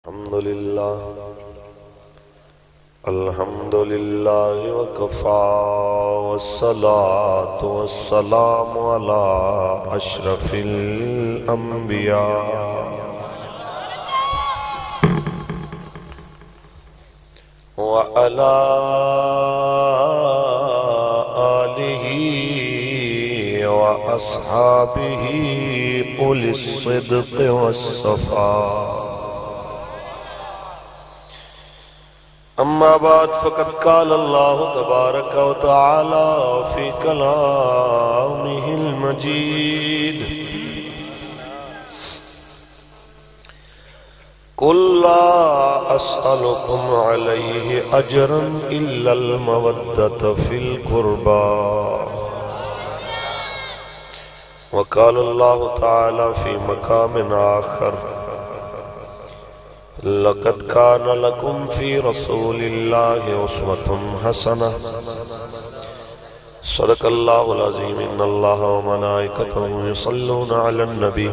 الحمد لله وكفى والصلاة والسلام على أشرف الأنبياء وعلى آله وأصحابه أولي الصدق والصفاء. أما بعد فقد قال الله تبارك وتعالى في كلامه المجيد: قل لا أسألكم عليه أجرا إلا المودة في القربى. وقال الله تعالى في مقام آخر: لقد كان لكم في رسول الله أسوة حسنة. صدق الله العظيم. إن الله وملائكته يصلون على النبي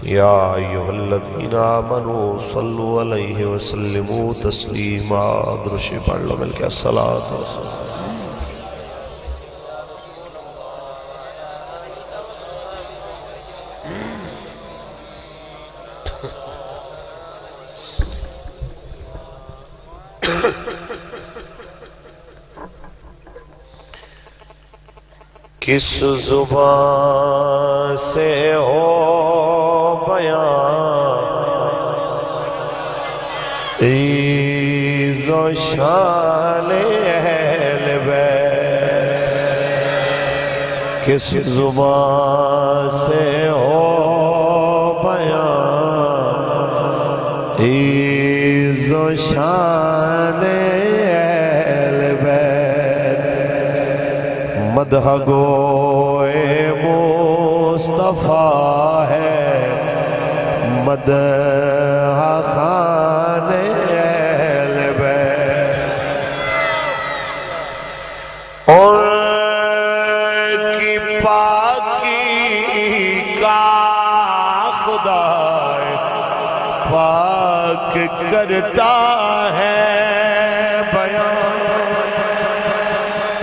يا أيها الذين آمنوا صلوا عليه وسلموا تسليما. درشی پڑھ لو مل کے الصلاة والسلام. کس زبان سے ہو بیان عز و شان اہل بیت. کس زبان سے ہو بیان عز و شان اہل بیت. مدح گوئے مصطفیٰ ہے مدح خان اہل بیت. ان کی پاکی کا خدا پاک کرتا ہے بیان.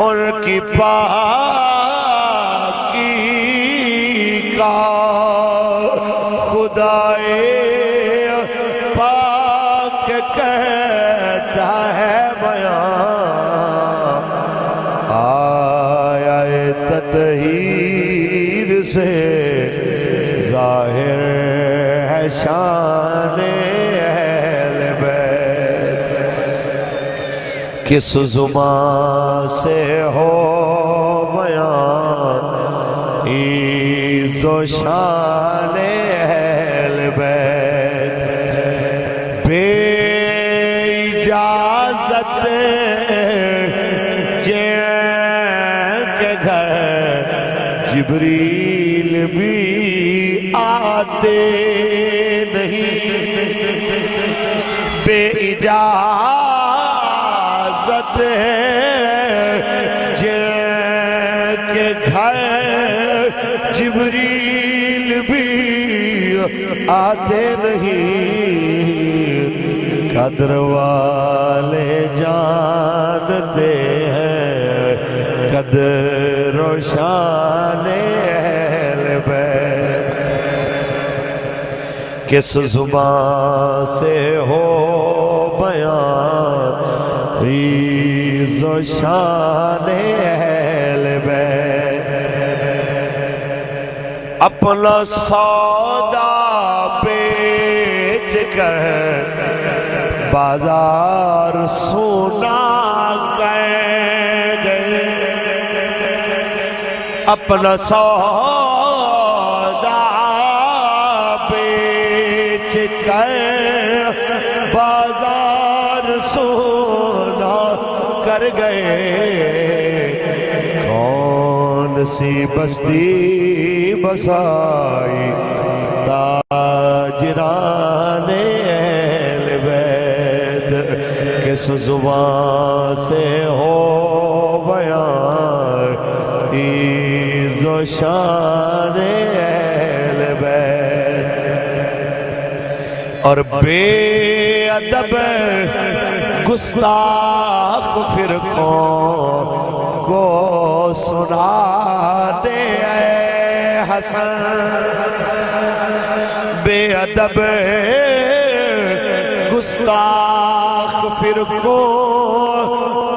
ان کی پاکی کا خدائے پاک کہتا ہے بیان. آیا تطہیر سے ظاہر ہے شان اہل بیت. کس زبان سے ہو بیان عز و شان اہل بیت. بے اجازت جن کے گھر جبریل بھی آتے نہیں. بے اجازت جن کے گھر جبریل بھی آتے نہیں. قدر والے جانتے ہیں قدر و شان اہل بیت. کس زبان سے ہو بیان عز و شان اہل بیت. اپنا سودا بیچ کر بازار سونا کر گئے. اپنا سودا بیچ کر بازار سونا کر گئے. کون سی بستی بسائی تاجران اہل بیت. کس زبان سے ہو بیان عز و شان اہل بیت. اور بے ادب گستاخ فرقوں کو سنا دے اے حسن بے ادب گستاخ فرقوں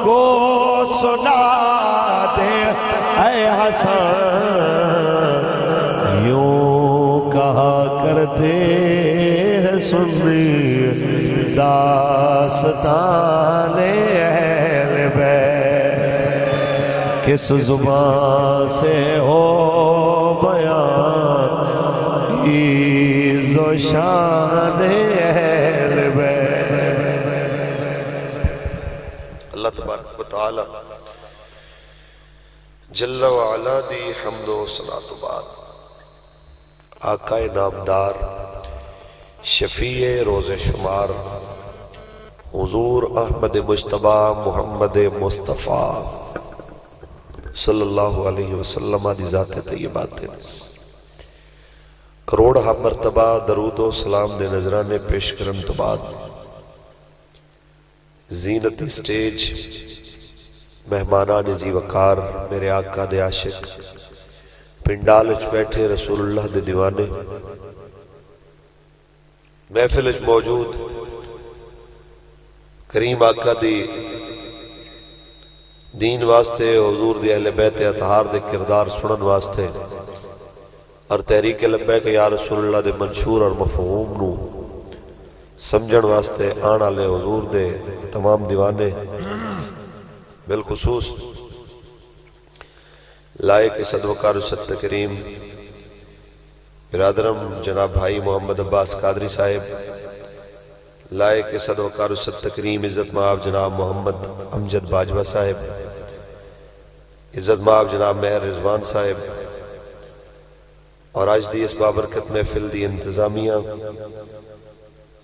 کو سنا دے اے حسن یوں کہا کرتے ہیں سنی داستان اہل بیت کس زبان سے ہو بیان عز و شان اہل بیت۔ اللہ تبارک و تعالی جل وعلا دی حمد و صلاۃ و بعد آقا نامدار شفیع روز شمار حضور احمد مجتبی محمد مصطفیٰ صلی اللہ علیہ وسلم دی ذات طیبات کروڑ مرتبہ درود و سلام دے نظرانے پیش کرن تو بعد زینت سٹیج مہمانان زی وقار میرے آقا دے عاشق پنڈالج بیٹھے رسول اللہ دے دیوانے محفلج موجود کریم آقا دی دین واسطے حضور دی اہل بیت اطہار دے کردار سنن واسطے اور تحریک لبیک یا رسول اللہ دے منشور اور مفہوم نو سمجھن واسطے آن آلے حضور دے تمام دیوانے بالخصوص لائق صد وقار ست کریم برادرم جناب بھائی محمد عباس قادری صاحب لائق صد وقار ست کریم عزت مآب جناب محمد امجد باجوہ صاحب عزت مآب جناب مہر رضوان صاحب اور آج دی اس بابرکت محفل دی انتظامیہ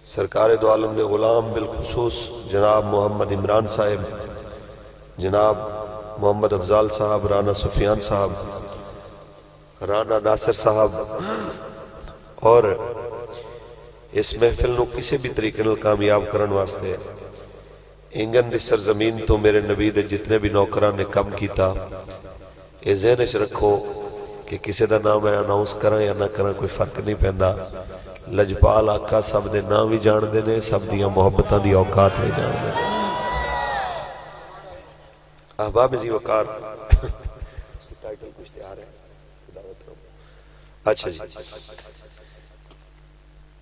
سرکار دو عالم دے غلام بالخصوص جناب محمد عمران صاحب جناب محمد افضال صاحب رانا سفیان صاحب رانا ناصر صاحب اور اس محفل نو کسی بھی طریقے نال کامیاب کرن واسطے انگن دی سرزمین تو میرے نبی دے جتنے بھی نوکران نے کم کیتا اے ذہن وچ رکھو کہ کسی دا نام میں اناؤنس کریں یا نہ کریں کوئی فرق نہیں پہندا لجپال آقا سب دے نام بھی جان دے نے سب دیاں محبتاں دی اوقات بھی جان دے نے احباب زی وقار ٹائٹل کچھ تیار ہے اچھا جی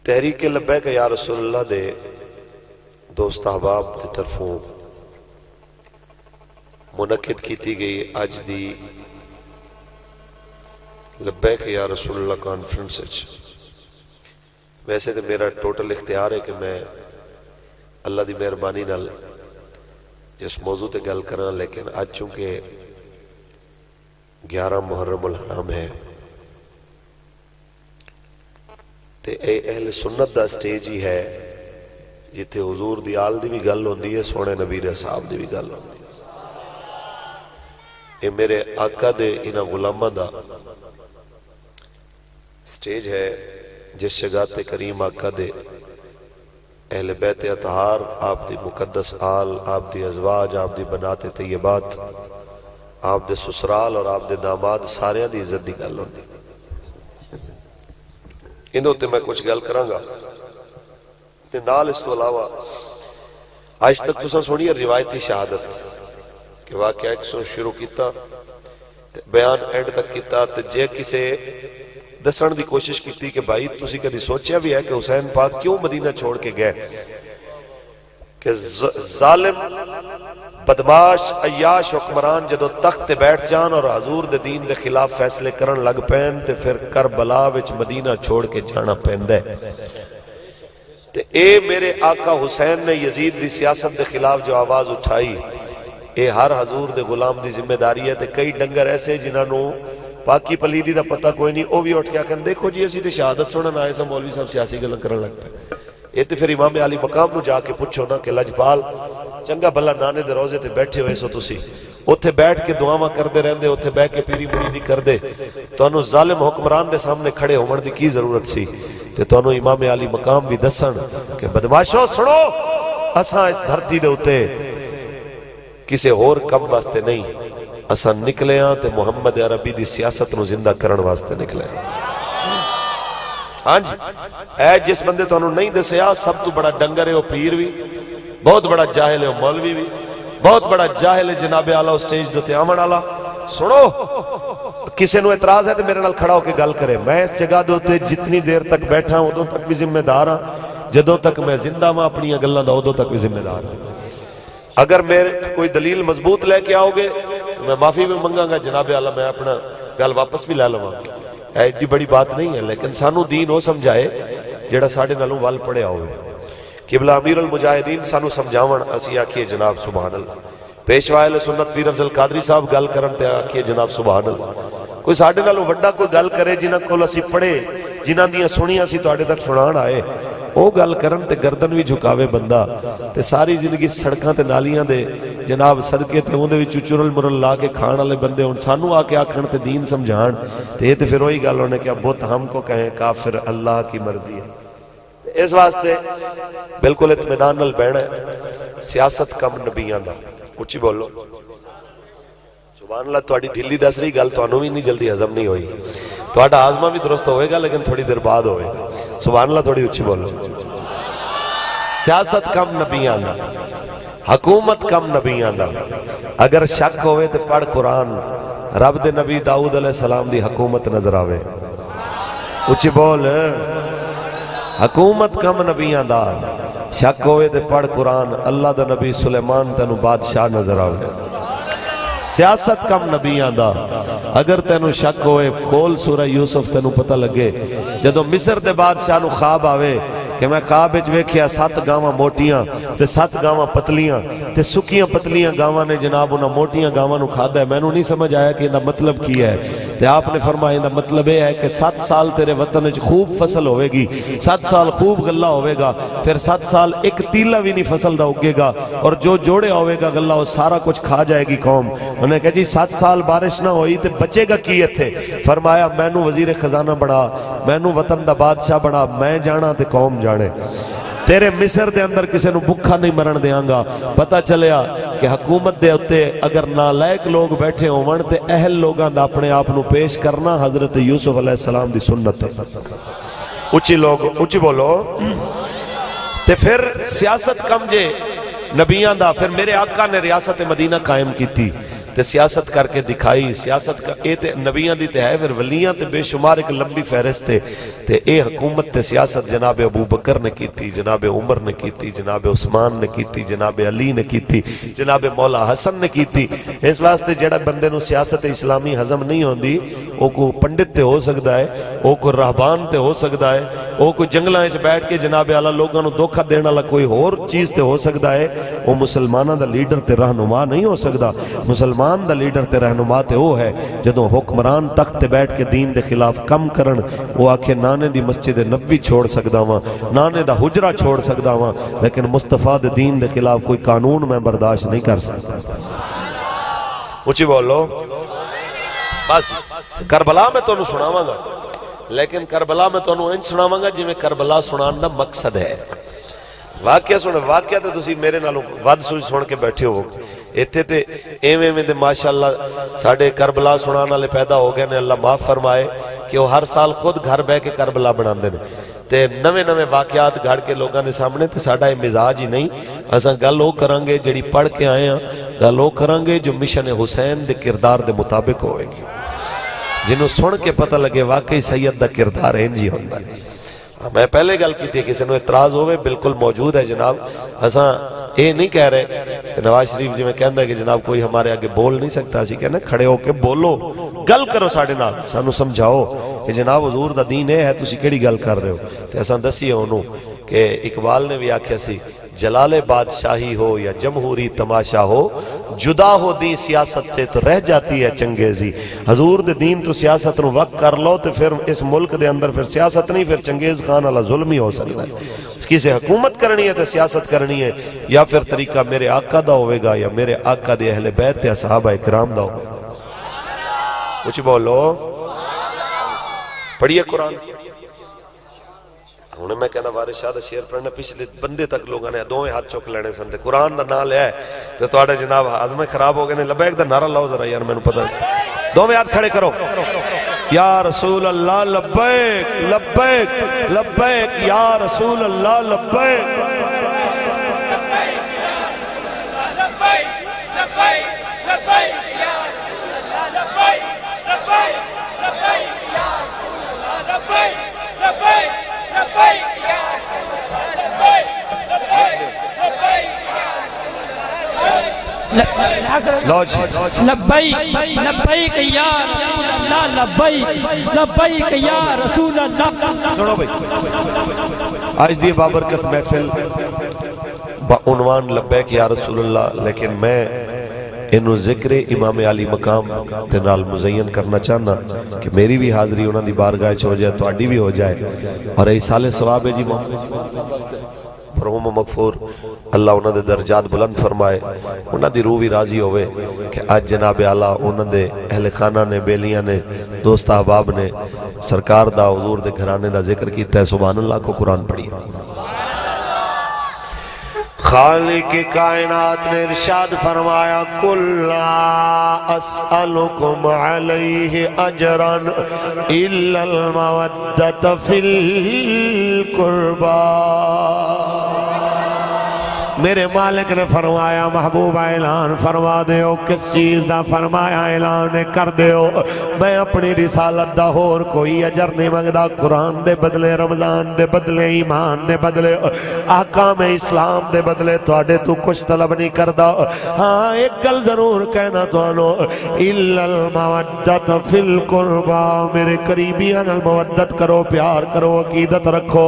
تحریک لبیک یا رسول اللہ دے دوست احباب دے طرفوں منعقد کیتی گئی آج دی لبیک یا رسول اللہ کانفرنس ویسے تو میرا ٹوٹل اختیار ہے کہ میں اللہ دی مہربانی نال جس موضوع تے گل کراں لیکن آج چونکہ 11 محرم الحرام ہے تے اے اہل سنت دا سٹیج ہی ہے جتے حضور دی آل دی بھی گل ہوندی ہے سونے نبی دے صاحب دی بھی گل ہوندی ہے اے میرے آقا دے انہاں غلامہ دا سٹیج ہے جس شگات کریم آقا دے اہل بیت اطہار آپ دی مقدس آل آپ دی ازواج آپ دی بنات طیبات آپ دے سسرال اور آپ دے داماد سارے دی عزت دی گل ہوندی انہوں تے میں کچھ گل کراں گا تے نال اس تو علاوہ آج تک تساں سنی ہے روایتی شہادت کہ واقعہ ایک سن شروع کیتا بیان اینڈ تک کیتا تے جے کسے دسن دی کوشش کیتی کہ بھائی تسی کدی سوچیا بھی ہے کہ حسین پاک کیوں مدینہ چھوڑ کے گئے کہ ظالم بدماش عیاش حکمران جدو تخت تے بیٹھ جان اور حضور دے دین دے خلاف فیصلے کرن لگ پین تے پھر کربلا وچ مدینہ چھوڑ کے جانا پیندے تے اے میرے آقا حسین نے یزید دی سیاست دے خلاف جو آواز اٹھائی اے ہر حضور دے غلام دی ذمہ داری ہے تے کئی ڈنگر ایسے جنہاں نو پاکی پلیدی دا پتہ کوئی نہیں او بھی اٹھ کے آکھن دیکھو جی اسی تے شہادت سنن آئے سا مولوی صاحب سیاسی گلن کرن لگ پے اے تے پھر امام علی مقام نو جا کے پوچھو نا کہ لجپال چنگا بھلا نانے دے روزے تے بیٹھے ہوئے سو تسی اتھے بیٹھ کے دعاواں کردے رہندے، اتھے بیٹھ کے پیری مریدی کردے، تانوں ظالم حکمران دے سامنے کھڑے ہون دی کی ضرورت سی؟ تے تانوں امام علی مقام بھی دسن کہ بدماشو سنو، اساں اس دھرتی دے اتے کسے اور کم واسطے نہیں، اساں نکلے ہاں تے محمد عربی دی سیاست نو زندہ کرن واسطے نکلے ہیں۔ ہاں جی، اے جس بندے تو انہوں نہیں دسیا سب تو بڑا ڈنگر ہے وہ پیر بھی، بہت بڑا جاہل ہے وہ مولوی بھی، بہت بڑا جاہل ہے جناب اعلیٰ اسٹیج دو تیامن آلہ۔ سنو، کسی نو اعتراض ہے تو میرے نال کھڑا ہو کے گل کرے، میں اس جگہ دوتے جتنی دیر تک بیٹھا ہوں ادوں تک بھی ذمہ دار ہاں، جدوں تک میں زندہ ہاں اپنی گلاں دا ادوں تک بھی ذمہ دار ہوں۔ اگر میرے کوئی دلیل مضبوط لے کے آؤ گے میں معافی بھی منگاں گا جناب اعلیٰ، میں اپنا گل واپس بھی لے لواں، ایڈی بڑی بات نہیں ہے، لیکن سانو دین ہو سمجھائے جڑا ساڑھے نالوں وال پڑے ہوئے۔ قبلہ امیر المجاہدین سانو سمجھاون اسی آکھیے جناب سبحان اللہ، پیشوا اہل سنت پیر افضل قادری صاحب گل کرن تے آکھیے جناب سبحان اللہ۔ کوئی ساڑھے نالوں وڈا کوئی گل کرے جنہاں کول اسی پڑھے، جنہاں دیاں سنیاں سی تواڈے تک سنان آئے، او گل کرن تے گردن بھی جھکاوے بندہ تے ساری زندگی سڑکاں تے نالیاں دے جناب صدقے تے اون دے وچ چرل مرل لا کے کھان والے بندے ہن سانو آ کے آکھن تے دین سمجھان تے تے پھر وہی گل ہونے کہ بت ہم کو کہیں کافر اللہ کی مرضی ہے۔ اس واسطے بالکل اطمینان نال بہنا ہے، سیاست کم نبیاں دا، اچھی بولو سبحان اللہ۔ تواڈی ڈھلی دس رہی گل تانوں بھی نہیں جلدی ہضم نہیں ہوئی، تواڈا ہاضمہ بھی درست ہوئے گا لیکن تھوڑی دیر بعد ہوئے گا، سبحان اللہ تھوڑی اچھی بولو۔ سیاست کم نبیاں دا، حکومت کم نبیاں دا، اگر شک ہوئے تو پڑھ قرآن، رب دے نبی داؤد علیہ السلام دی حکومت نظر آوے، اچھی بول۔ حکومت کم نبیاں دا، شک ہوئے تو پڑھ قرآن، اللہ دا نبی سلیمان تینو بادشاہ نظر آوے۔ سیاست کم نبیاں دا، اگر تینو شک ہوئے کھول سورہ یوسف تینو پتہ لگے، جدو مصر دے بادشاہ نو خواب آوے کہ میں خواب وچ ویکھیا 7 گاواں موٹیاں تے 7 گاواں پتلیاں تے سکیاں پتلیاں گاواں نے جناب انہاں موٹیاں گاواں نو کھادا ہے، مینوں نہیں سمجھ آیا کہ انہاں مطلب کی ہے تے آپ نے فرمایا انہاں مطلب یہ ہے کہ 7 سال تیرے وطن وچ خوب فصل ہوئے گی، 7 سال خوب غلہ ہوئے گا، پھر 7 سال ایک تیلا بھی نہیں فصل دا اگے گا، اور جو جوڑے ہوئے گا غلہ وہ سارا کچھ کھا جائے گی قوم۔ انہوں نے کہا جی 7 سال بارش نہ ہوئی تے بچے گا کی تھے؟ فرمایا مینوں وزیر خزانہ بنا، مینوں وطن دا بادشاہ بنا، میں جانا تے قوم جانے، تیرے مصر دے اندر کسے نو بھکھا نہیں مرن دیاں گا۔ پتہ چلیا کہ حکومت دے اتے اگر نالائق لوگ بیٹھے ہون تے اہل لوگاں دا اپنے آپ نو پیش کرنا حضرت یوسف علیہ السلام دی سنت ہے۔ اچھی لوگ اچھی بولو۔ تے پھر سیاست کم جے نبیاں دا، پھر میرے آقا نے ریاست مدینہ قائم کی تھی تے سیاست کر کے دکھائی، سیاست کا اے تے نبیاں دی تے ہے، پھر ولیاں تے بے شمار ایک لمبی فہرست تے اے حکومت تے سیاست جناب ابو بکر نے کی تھی، جناب عمر نے کی تھی، جناب عثمان نے کی تھی، جناب علی نے کی تھی، جناب مولا حسن نے کی تھی۔ اس واسطے جڑا بندے نو سیاست اسلامی ہضم نہیں ہوندی، او کو پنڈت تے ہو سکتا ہے، او کو رہبان تے ہو سکتا ہے، او کو جنگلاں وچ بیٹھ کے جناب اعلیٰ لوگاں نو دھوکا دین والا کوئی اور چیز تے ہو سکتا ہے، او مسلماناں دا لیڈر تے رہنما نہیں ہو سکتا۔ مسلمان دا لیڈر تے رہنما تے وہ ہے جدوں حکمران تخت تے بیٹھ کے دین دے خلاف کم کرن، وہ آکھے نانے دی مسجد نبوی چھوڑ سکدا واں، نانے دا حجرہ چھوڑ سکدا واں، لیکن مصطفیٰ دے دین دے خلاف کوئی قانون میں برداشت نہیں کر سکتا۔ اچھی بولو۔ بس کربلا میں تو انہوں سناواں گا، لیکن کربلا میں تو انہوں انج سناواں گا جی میں کربلا سنان دا مقصد ہے۔ واقعہ سن، واقعہ تے تسی میرے نالوں ود سن کے بیٹھے ہو، ایتھے تے ایویں میں دے ماشاءاللہ ساڑھے کربلا سنان والے پیدا ہو گئے نے، اللہ معاف فرمائے کہ وہ ہر سال خود گھر بہ کے کربلا بناندے نے تے نویں نویں واقعات گھڑ کے لوگاں نے سامنے، تے ساڑھا مزاج ہی نہیں، اساں گل او کران گے جڑی پڑھ کے آئے ہیں، گل او کران گے جو مشن حسین دے کردار دے مطابق ہوئے گی، جنہوں سن کے پتہ لگے واقعی سید دا کردار انجی ہوندا ہے۔ میں پہلے گل کی تھی کسی نے اعتراض ہوئے بالکل موجود ہے جناب، اساں اے نہیں کہہ رہے کہ نواز شریف جی میں کہندہ ہے کہ جناب کوئی ہمارے آگے بول نہیں سکتا، اسی کہنا کھڑے ہو کے بولو، گل کرو ساڑھے نال، سانو سمجھاؤ کہ جناب حضور دا دین ہے تسی کیڑی گل کر رہے ہو۔ تے اساں دسی انہوں کہ اقبال نے بھی آکھیا سی جلال بادشاہی ہو یا جمہوری تماشا ہو، جدا ہو دین سیاست سے تو رہ جاتی ہے چنگیزی۔ حضور دے دین تو سیاست نو وقت کر لو تو پھر اس ملک دے اندر پھر سیاست نہیں، پھر چنگیز خان والا ظلم ہی ہو سکتا ہے۔ کسے حکومت کرنی ہے تے سیاست کرنی ہے، یا پھر طریقہ میرے آقا دا ہوئے گا یا میرے آقا دے اہل بیت تے صحابہ اکرام دا ہوئے گا۔ کچھ بولو، پڑھیے قرآن۔ انہیں میں کہنا وارث شاہ دا شیر پڑھنا، پچھلے بندے تک لوگاں نے دوئے ہاتھ چک لینے سن تے قرآن دا نام لیا ہے تے تواڈے جناب ہضمے خراب ہو گئے نے۔ لبیک دا نعرہ لاؤ ذرا یار، مینوں پتہ نہیں، دوویں ہاتھ کھڑے کرو، یا رسول اللہ لبیک لبیک لبیک، یا رسول اللہ لبیک۔ لبیک لبیک یا رسول اللہ، لبیک لبیک یا رسول اللہ۔ سنو بھئی، آج دی بابرکت محفل عنوان لبیک یا رسول اللہ، لیکن میں انہوں ذکر امام علی مقام تے نال مزین کرنا چاہنا کہ میری بھی حاضری انہوں دی بارگاہ ہو جائے، تواڈی بھی ہو جائے، اور ایسال ثواب ہے جی مرحوم و مغفور، اللہ انہوں دے درجات بلند فرمائے، انہوں دی روح بھی راضی ہوئے کہ آج جناب اعلیٰ انہوں دے اہل خانہ نے، بیلیاں نے، دوست احباب نے سرکار دا حضور دے گھرانے دا ذکر کیتا ہے۔ سبحان اللہ کو قرآن پڑھی۔ خالق کائنات نے ارشاد فرمایا، قُلْ لَا أَسْأَلُكُمْ عَلَيْهِ أَجْرًا إِلَّا الْمَوَدَّةَ فِي الْقُرْبَى۔ میرے مالک نے فرمایا، محبوب اعلان فرما دیو، کس چیز دا فرمایا اعلان کر دیو، میں اپنی رسالت دا ہور کوئی اجر نہیں مانگدا، قرآن دے بدلے، رمضان دے بدلے، ایمان دے بدلے، احکام اسلام دے بدلے تواڈے تو کچھ طلب نہیں کردا۔ ہاں ایک گل ضرور کہنا تانوں، الا المودۃ فی القربى، میرے قریبیاں نال مودت کرو، پیار کرو، عقیدت رکھو۔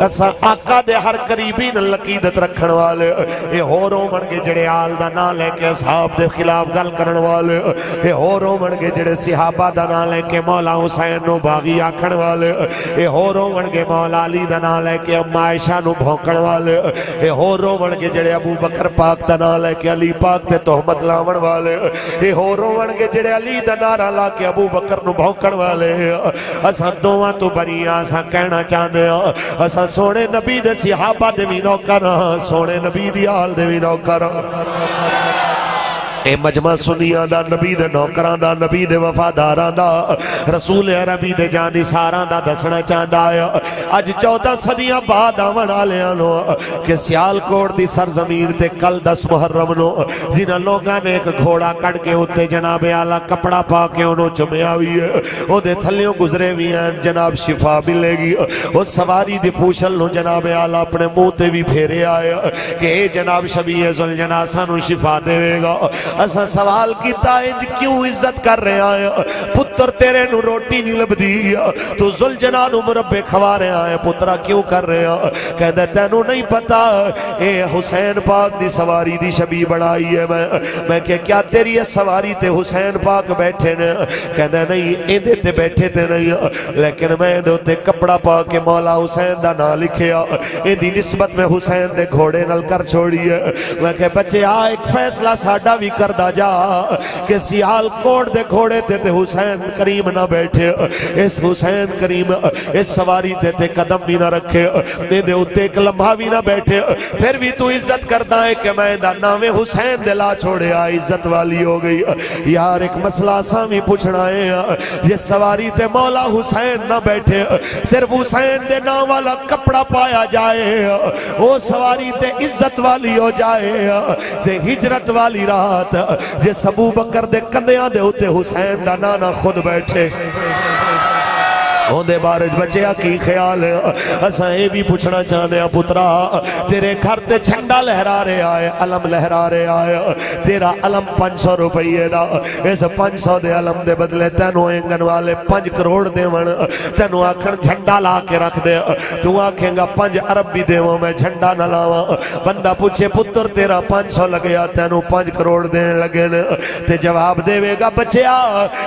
اساں آقا دے ہر قریبی نال عقیدت رکھن والے، اے ہوروں من کے جڑے آل دا نام لے کے اصحاب دے خلاف گل کرن والے، اے ہوروں من کے جڑے صحابہ دا نام لے کے مولا حسین نو باغی آکھن والے، اے ہوروں من کے مولا علی دا نام لے کے اما عائشہ نو بھونکن والے، اے ہوروں من کے جڑے ابو بکر پاک دا نام لے کے علی پاک تے تہمت لاون والے، اے ہوروں من کے جڑے علی دا نعرہ لا کے ابو بکر نو بھونکن والے۔ اساں دوواں تو بری ہاں، اساں کہنا چاہندے ہاں اساں سونے نبی دے صحابہ دے وی نوکر ہاں، سونے نبی دی آل دے وی نوکر۔ اے مجمع سنیاں دا، نبی دے نوکران دا، نبی دے وفاداران دا، رسول عربی دے جانثاراں دا دسنا چاہندا ہے۔ اج 14 صدیاں بعد آون والیاں نو کہ سیالکوٹ دی سرزمین تے کل 10 محرم نو جنہاں لوگاں نے ایک گھوڑا کٹ کے اوتے جناب اعلیٰ کپڑا پا کے انہوں چمیا ہوئی ہے، او دے تھلیوں گزرے ہوئی ہیں، جناب شفا ملے گی۔ او سواری دی پوچھل نو جناب اعلیٰ اپنے منہ تے بھی پھیرے آئے کہ اے جناب شبیہ ذوالجناح سانو شفا دے گا۔ اسا سوال کیتا انج کیوں عزت کر رہے آئے، پتر تیرے نو روٹی نہیں لبدی، تو ذوالجناح نو مربے کھوا رہے آئے، پترہ کیوں کر رہے آئے؟ کہتے تینو نہیں پتا اے حسین پاک دی سواری دی شبیہ بڑھائی ہے۔ میں کہ کیا تیری سواری تے حسین پاک بیٹھے نے؟ کہتے نہیں ایندے تے بیٹھے تے نہیں، لیکن میں دے تے کپڑا پا کے مولا حسین دا نا لکھیا، ایندی نسبت میں حسین دے گھوڑے نل کر چھوڑی ہے۔ میں کہ بچے آ ایک فیصلہ ساڈا بھی کر دا جا کہ سیالکوٹ دے گھوڑے تے حسین کریم نہ بیٹھے، اس حسین کریم اس سواری تے قدم بھی نہ رکھے، دے اتے ایک لمحہ بھی نہ بیٹھے، پھر بھی تو عزت کرتا ہے کہ میں دا نام حسین دلا چھوڑے آ، عزت والی ہو گئی۔ یار ایک مسئلہ سامی پوچھنا ہے، یہ سواری تے مولا حسین نہ بیٹھے، صرف حسین دے نام والا کپڑا پایا جائے، وہ سواری تے عزت والی ہو جائے، تے ہجرت والی رات جس ابو بکر دے کندیاں دے ہوتے حسین دا نانا خود بیٹھے۔ ہوندے بارج بچیا کی خیال ہے؟ اساں اے بھی پوچھنا چاہنے ہیں پترا، تیرے گھر تے جھنڈا لہرا رہے آئے، علم لہرا رہے آئے، تیرا علم 500 روپئے دا، اس 500 دے علم دے بدلے تینوں اینگن والے 5 کروڑ دے من، تینوں آکھن جھنڈا لا کے رکھ دے، تو آکھیں گا 5 عرب بھی دے وہ میں جھنڈا نہ لاواں۔ بندہ پوچھے پتر تیرا 500 لگیا، تینوں 5 کروڑ دینے لگے نے، تے جواب دے گا بچیا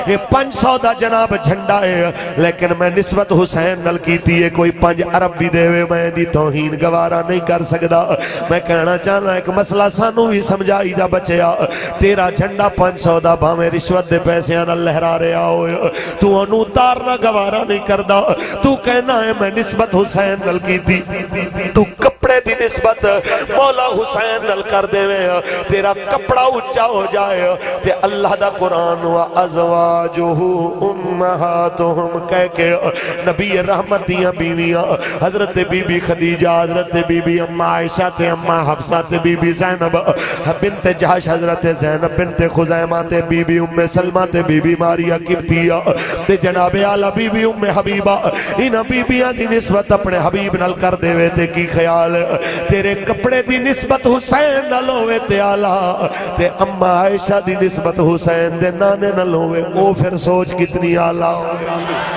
یہ 500 دا جناب جھنڈا ہے، لیکن میں نسبت حسین نل کیتی ہے، کوئی 5 ارب بھی دے میں دی توہین گوارا نہیں کر سکدا۔ میں کہنا چاہنا ایک مسئلہ سانو بھی سمجھائی جا بچیا، تیرا جھنڈا 500 دا بھاویں رشوت دے پیسے نال لہرا رہا ہوئے، تو انو اتارنا گوارا نہیں کردا، تو کہنا ہے میں نسبت حسین نل کیتی، تو کپڑے دی نسبت مولا حسین نل کر دے میں، تیرا کپڑا اچھا ہو جائے، تے اللہ دا قرآن و ازواجہ امہاتہم کہہ کے نبی رحمت دیاں بیویاں حضرت بی بی خدیجہ، حضرت بی بی اماں عائشہ تے اماں حفصہ تے بی بی زینب بنت جہش، حضرت زینب بنت خزیمہ تے بی بی ام سلمہ تے بی بی ماریہ قبطیہ تے جناب اعلیٰ بی بی ام حبیبہ، انہاں بیبیاں دی نسبت اپنے حبیب نال کر دے وے تے کی خیال تیرے کپڑے دی نسبت حسین نال ہوئے تے اعلیٰ تے اماں عائشہ دی نسبت حسین دے نانے نال ہوئے، وہ پھر سوچ کتنی اعلیٰ ہوئے۔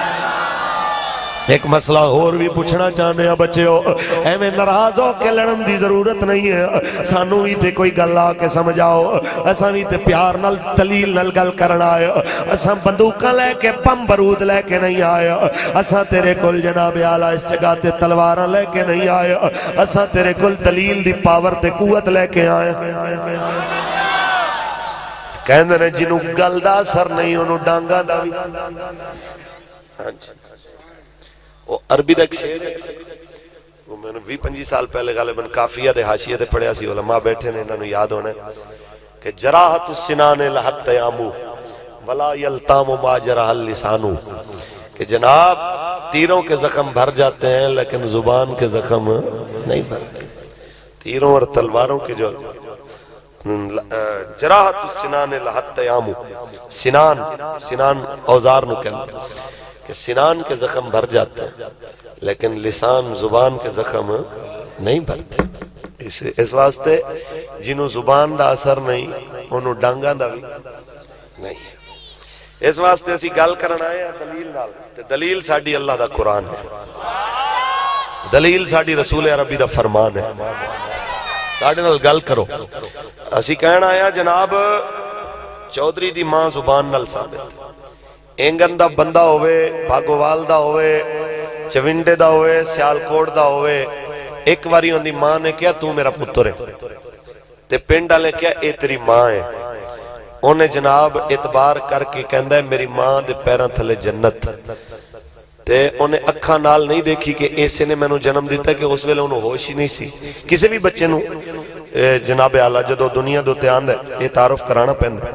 ایک مسئلہ اور بھی پوچھنا چاہنے ہیں بچے ہو، ایمیں ناراض ہو کے لڑن دی ضرورت نہیں ہے، سانو ہی تے کوئی گل آ کے سمجھاؤ، اساں بھی تے پیار نال دلیل نال گل کرنا آئے، اساں بندوقاں لے کے پم برود لے کے نہیں آئے، اساں تیرے کل جناب اعلیٰ اس جگہ تے تلواراں لے کے نہیں آئے، اساں تیرے کل دلیل دی پاور تے قوت لے کے آئے۔ کہندے نے جنوں گل دا اثر نہیں انہوں ڈانگاں دا بھی۔ وہ عربی دا ایک شعر ہے، وہ میں نے 20-25 سال پہلے غالباً کافیہ دے حاشیہ دے پڑھیا سی، علماء بیٹھے نے انہوں نے یاد ہونے کہ جراحت السنان لحت تیامو ولا یلتام ما جرح اللسانو، کہ جناب تیروں کے زخم بھر جاتے ہیں لیکن زبان کے زخم نہیں بھرتے۔ تیروں اور تلواروں کے جو جراحت السنان لحت تیامو، سنان اوزار نو کہنا کہ سنان کے زخم بھر جاتے ہیں لیکن لسان زبان کے زخم نہیں بھرتے۔ اس واسطے جنہوں زبان دا اثر نہیں انہوں ڈانگاں دا بھی نہیں ہے۔ اس واسطے اسی گل کرنا آئے ہیں دلیل نال، دلیل ساڑی اللہ دا قرآن ہے، دلیل ساڑی رسول عربی دا فرمان ہے، ساڑے نال گل کرو۔ اسی کہنا آیا جناب چودھری دی ماں زبان نال ثابت، اینگن دا بندہ ہوئے، بھاگوال دا ہوئے، چونڈے دا ہوئے، سیالکوٹ دا ہوئے، ایک واری ان دی ماں نے کیا تو میرا پتر ہے، تے پنڈا لے کیا اے تیری ماں ہے، انہیں جناب اعتبار کر کے کہندہ ہے میری ماں دے پیران تھلے جنت، تے انہیں اکھا نال نہیں دیکھی کہ ایسے نے میں نو جنم دیتا ہے کہ اس ویلے انہوں ہوش ہی نہیں سی۔ کسی بھی بچے نو جناب اعلیٰ جدو دنیا دو تیاند ہے یہ تعارف کرانا پہندہ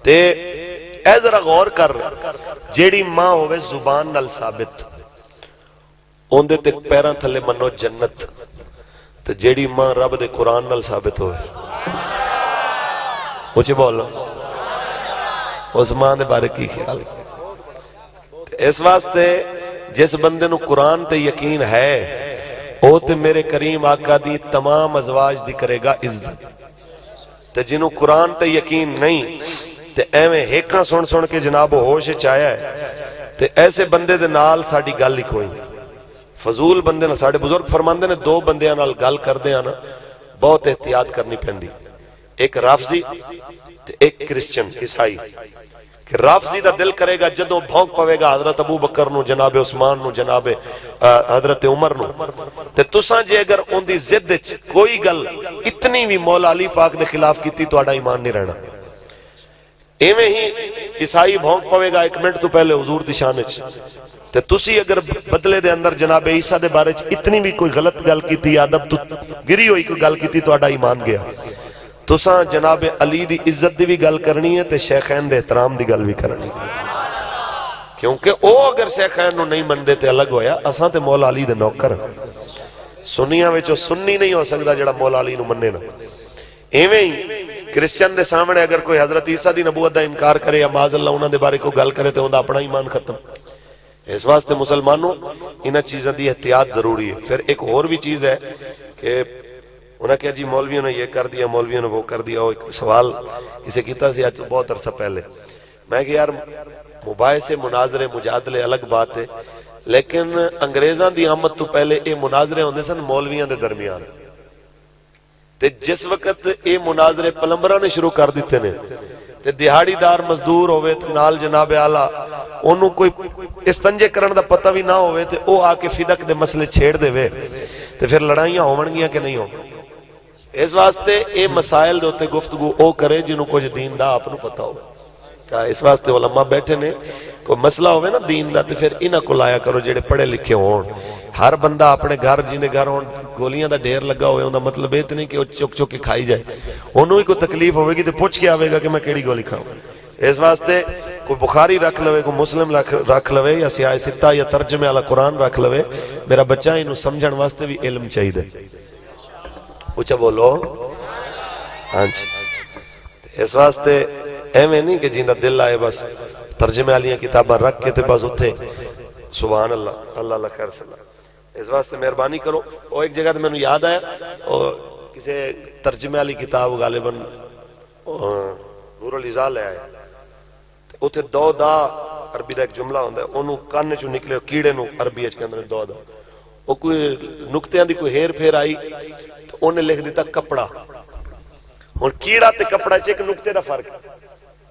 تے اے ذرا غور کر، جیڑی ماں ہوئے زبان نال ثابت اوندے تے پیران تھلے منو جنت، تے جیڑی ماں رب دے قرآن نال ثابت ہوئے مجھے بولو اس ماں دے بارے کی خیال۔ اس واسطے جس بندے نو قرآن تے یقین ہے او تے میرے کریم آقا دی تمام ازواج دی کرے گا عزت، تے جنہوں قرآن تے یقین نہیں تے ایویں ہیکاں سن کے جناب ہوش چایا ہے، تے ایسے بندے دے نال ساڑی گل ہی کوئی فضول بندے نال۔ ساڑے بزرگ فرماندے نے دو بندیاں نال گل کر دے آنا بہت احتیاط کرنی پہندی، ایک رافضی تے ایک کرسچن عیسائی، کہ رافضی دا دل کرے گا جدوں بھونک پوے گا حضرت ابو بکر نو، جناب عثمان نو، جناب حضرت عمر نو، تے تساں جے اگر ان دی زد کوئی گل اتنی بھی مولا علی پاک دے خلاف کیتی تو آڑا ایمان نہیں رہنا۔ ایویں ہی عیسائی بھونک پوے گا 1 منٹ تو پہلے حضور دی شان وچ، تے تسی اگر بدلے دے اندر جناب عیسیٰ دے بارے اتنی بھی کوئی غلط گل کیتی، ادب تو گری ہوئی کوئی گل کیتی تو آڑا ایمان گیا۔ تساں جناب علی دی عزت دی بھی گل کرنی ہے تے شیخین دے احترام دی گل بھی کرنی ہے، کیونکہ او اگر شیخین نو نہیں مندے تے الگ ہویا، اساں تے مولا علی دے نوکر سنیاں وچوں سنی نہیں ہو سکدا جڑا مولا علی نو مننے نا۔ ایویں ہی کرسچن دے سامنے اگر کوئی حضرت عیسیٰ دی نبوت دا انکار کرے یا معاذ اللہ انہاں دے بارے کو گل کرے تے اوندا اپنا ایمان ختم۔ اس واسطے مسلمانوں انہاں چیزاں دی احتیاط ضروری ہے۔ پھر ایک اور بھی چیز ہے کہ انہاں کہا جی مولویوں نے یہ کر دیا، مولویوں نے وہ کر دیا۔ ایک سوال کسی کیتا سی آج بہت عرصہ پہلے، میں کہ یار مباحثے مناظرے مجادلے الگ بات ہے، لیکن انگریزاں دی آمد تو پہلے اے مناظرے ہوندے سن مولویاں دے درمیان، تے جس وقت اے مناظرے پلمبرہ نے شروع کر دیتے نے تے دیہاڑی دار مزدور ہوئے تے نال جناب آلہ انہوں کوئی استنجے کرن دا پتہ بھی نہ ہوئے تے او آ کے فدق دے مسئلے چھیڑ دے وے تے پھر لڑائیاں ہون گیاں کہ نہیں ہوں. اس واسطے اے مسائل دے ہوتے گفتگو او کرے جنہوں کچھ دین دا آپ نو پتہ ہو. اس واسطے علماء بیٹھے نے کوئی مسئلہ ہوئے نا دین دا تے پھر انہاں کو لایا کرو جڑے پڑھے لکھے ہون. ہر بندہ اپنے گھر جیندے گھر ہون گولیاں دا ڈھیر لگا ہوئے ان دا مطلب یہ نہیں کہ وہ چک چک کے کھائی جائے. انہوں ہی کوئی تکلیف ہوئے گی تو پوچھ کے آوے گا کہ میں کیڑی گولی کھاؤں. اس واسطے کوئی بخاری رکھ لوے کوئی مسلم رکھ لوے یا سیاہ ستہ یا ترجمے والا قرآن رکھ لوے. میرا بچہ انہوں سمجھن واسطے بھی علم چاہیے دے. اچھا بولو ہاں جی. اس واسطے ایویں نہیں کہ جیندہ دل آئے بس ترجمے والیاں کتاباں رکھ کے تے بس اتھے سبحان اللہ اللہ اللہ خیر صلی اللہ. اس واسطے مہربانی کرو. وہ ایک جگہ میں نے یاد آیا کسی ترجمے والی کتاب غالباً نور الازال لے آئے اتنے دو دا عربی دا ایک جملہ ہوندہ ہے انہوں کاننے چو نکلے کیڑے نو عربی اچھ کے اندر دو دا وہ کوئی نکتے اندھی کوئی ہیر پھیر آئی تو انہیں لکھ دیتا کپڑا. اور کیڑا تے کپڑا چیک نکتے دا فرق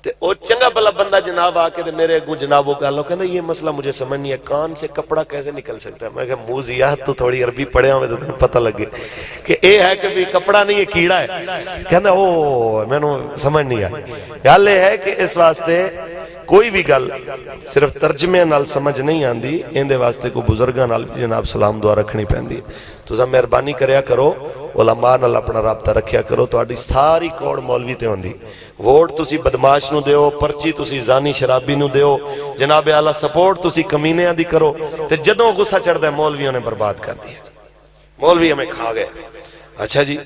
تے او چنگا بلا بندہ جناب آکے تے میرے اگوں جناب وہ کہا کہنا یہ مسئلہ مجھے سمجھ نہیں ہے کان سے کپڑا کیسے نکل سکتا ہے. میں کہا موزیہ تو تھوڑی عربی پڑھے ہوں میں تو پتہ لگے کہ اے ہے کہ بھی کپڑا نہیں یہ کیڑا ہے. کہنا او میں نے سمجھ نہیں آئی. گل یہ ہے کہ اس واسطے کوئی بھی گل صرف ترجمے نال سمجھ نہیں آندی اندے واسطے کو بزرگاں نال بھی جناب سلام دعا رکھنی پہندی ہے. تو سب مہربانی کریا کرو علماء نال اپنا رابطہ رکھیا کرو. تو آڈی ساری کوڑ مولوی تے ہوندی. ووٹ تسی بدماش نو دیو پرچی تسی زانی شرابی نو دیو جناب اعلیٰ سپورٹ تسی کمینے دی کرو تے جدوں غصہ چڑھ دے مولویوں نے برباد کر دیا. مولوی ہمیں کھا گئے. اچھا جی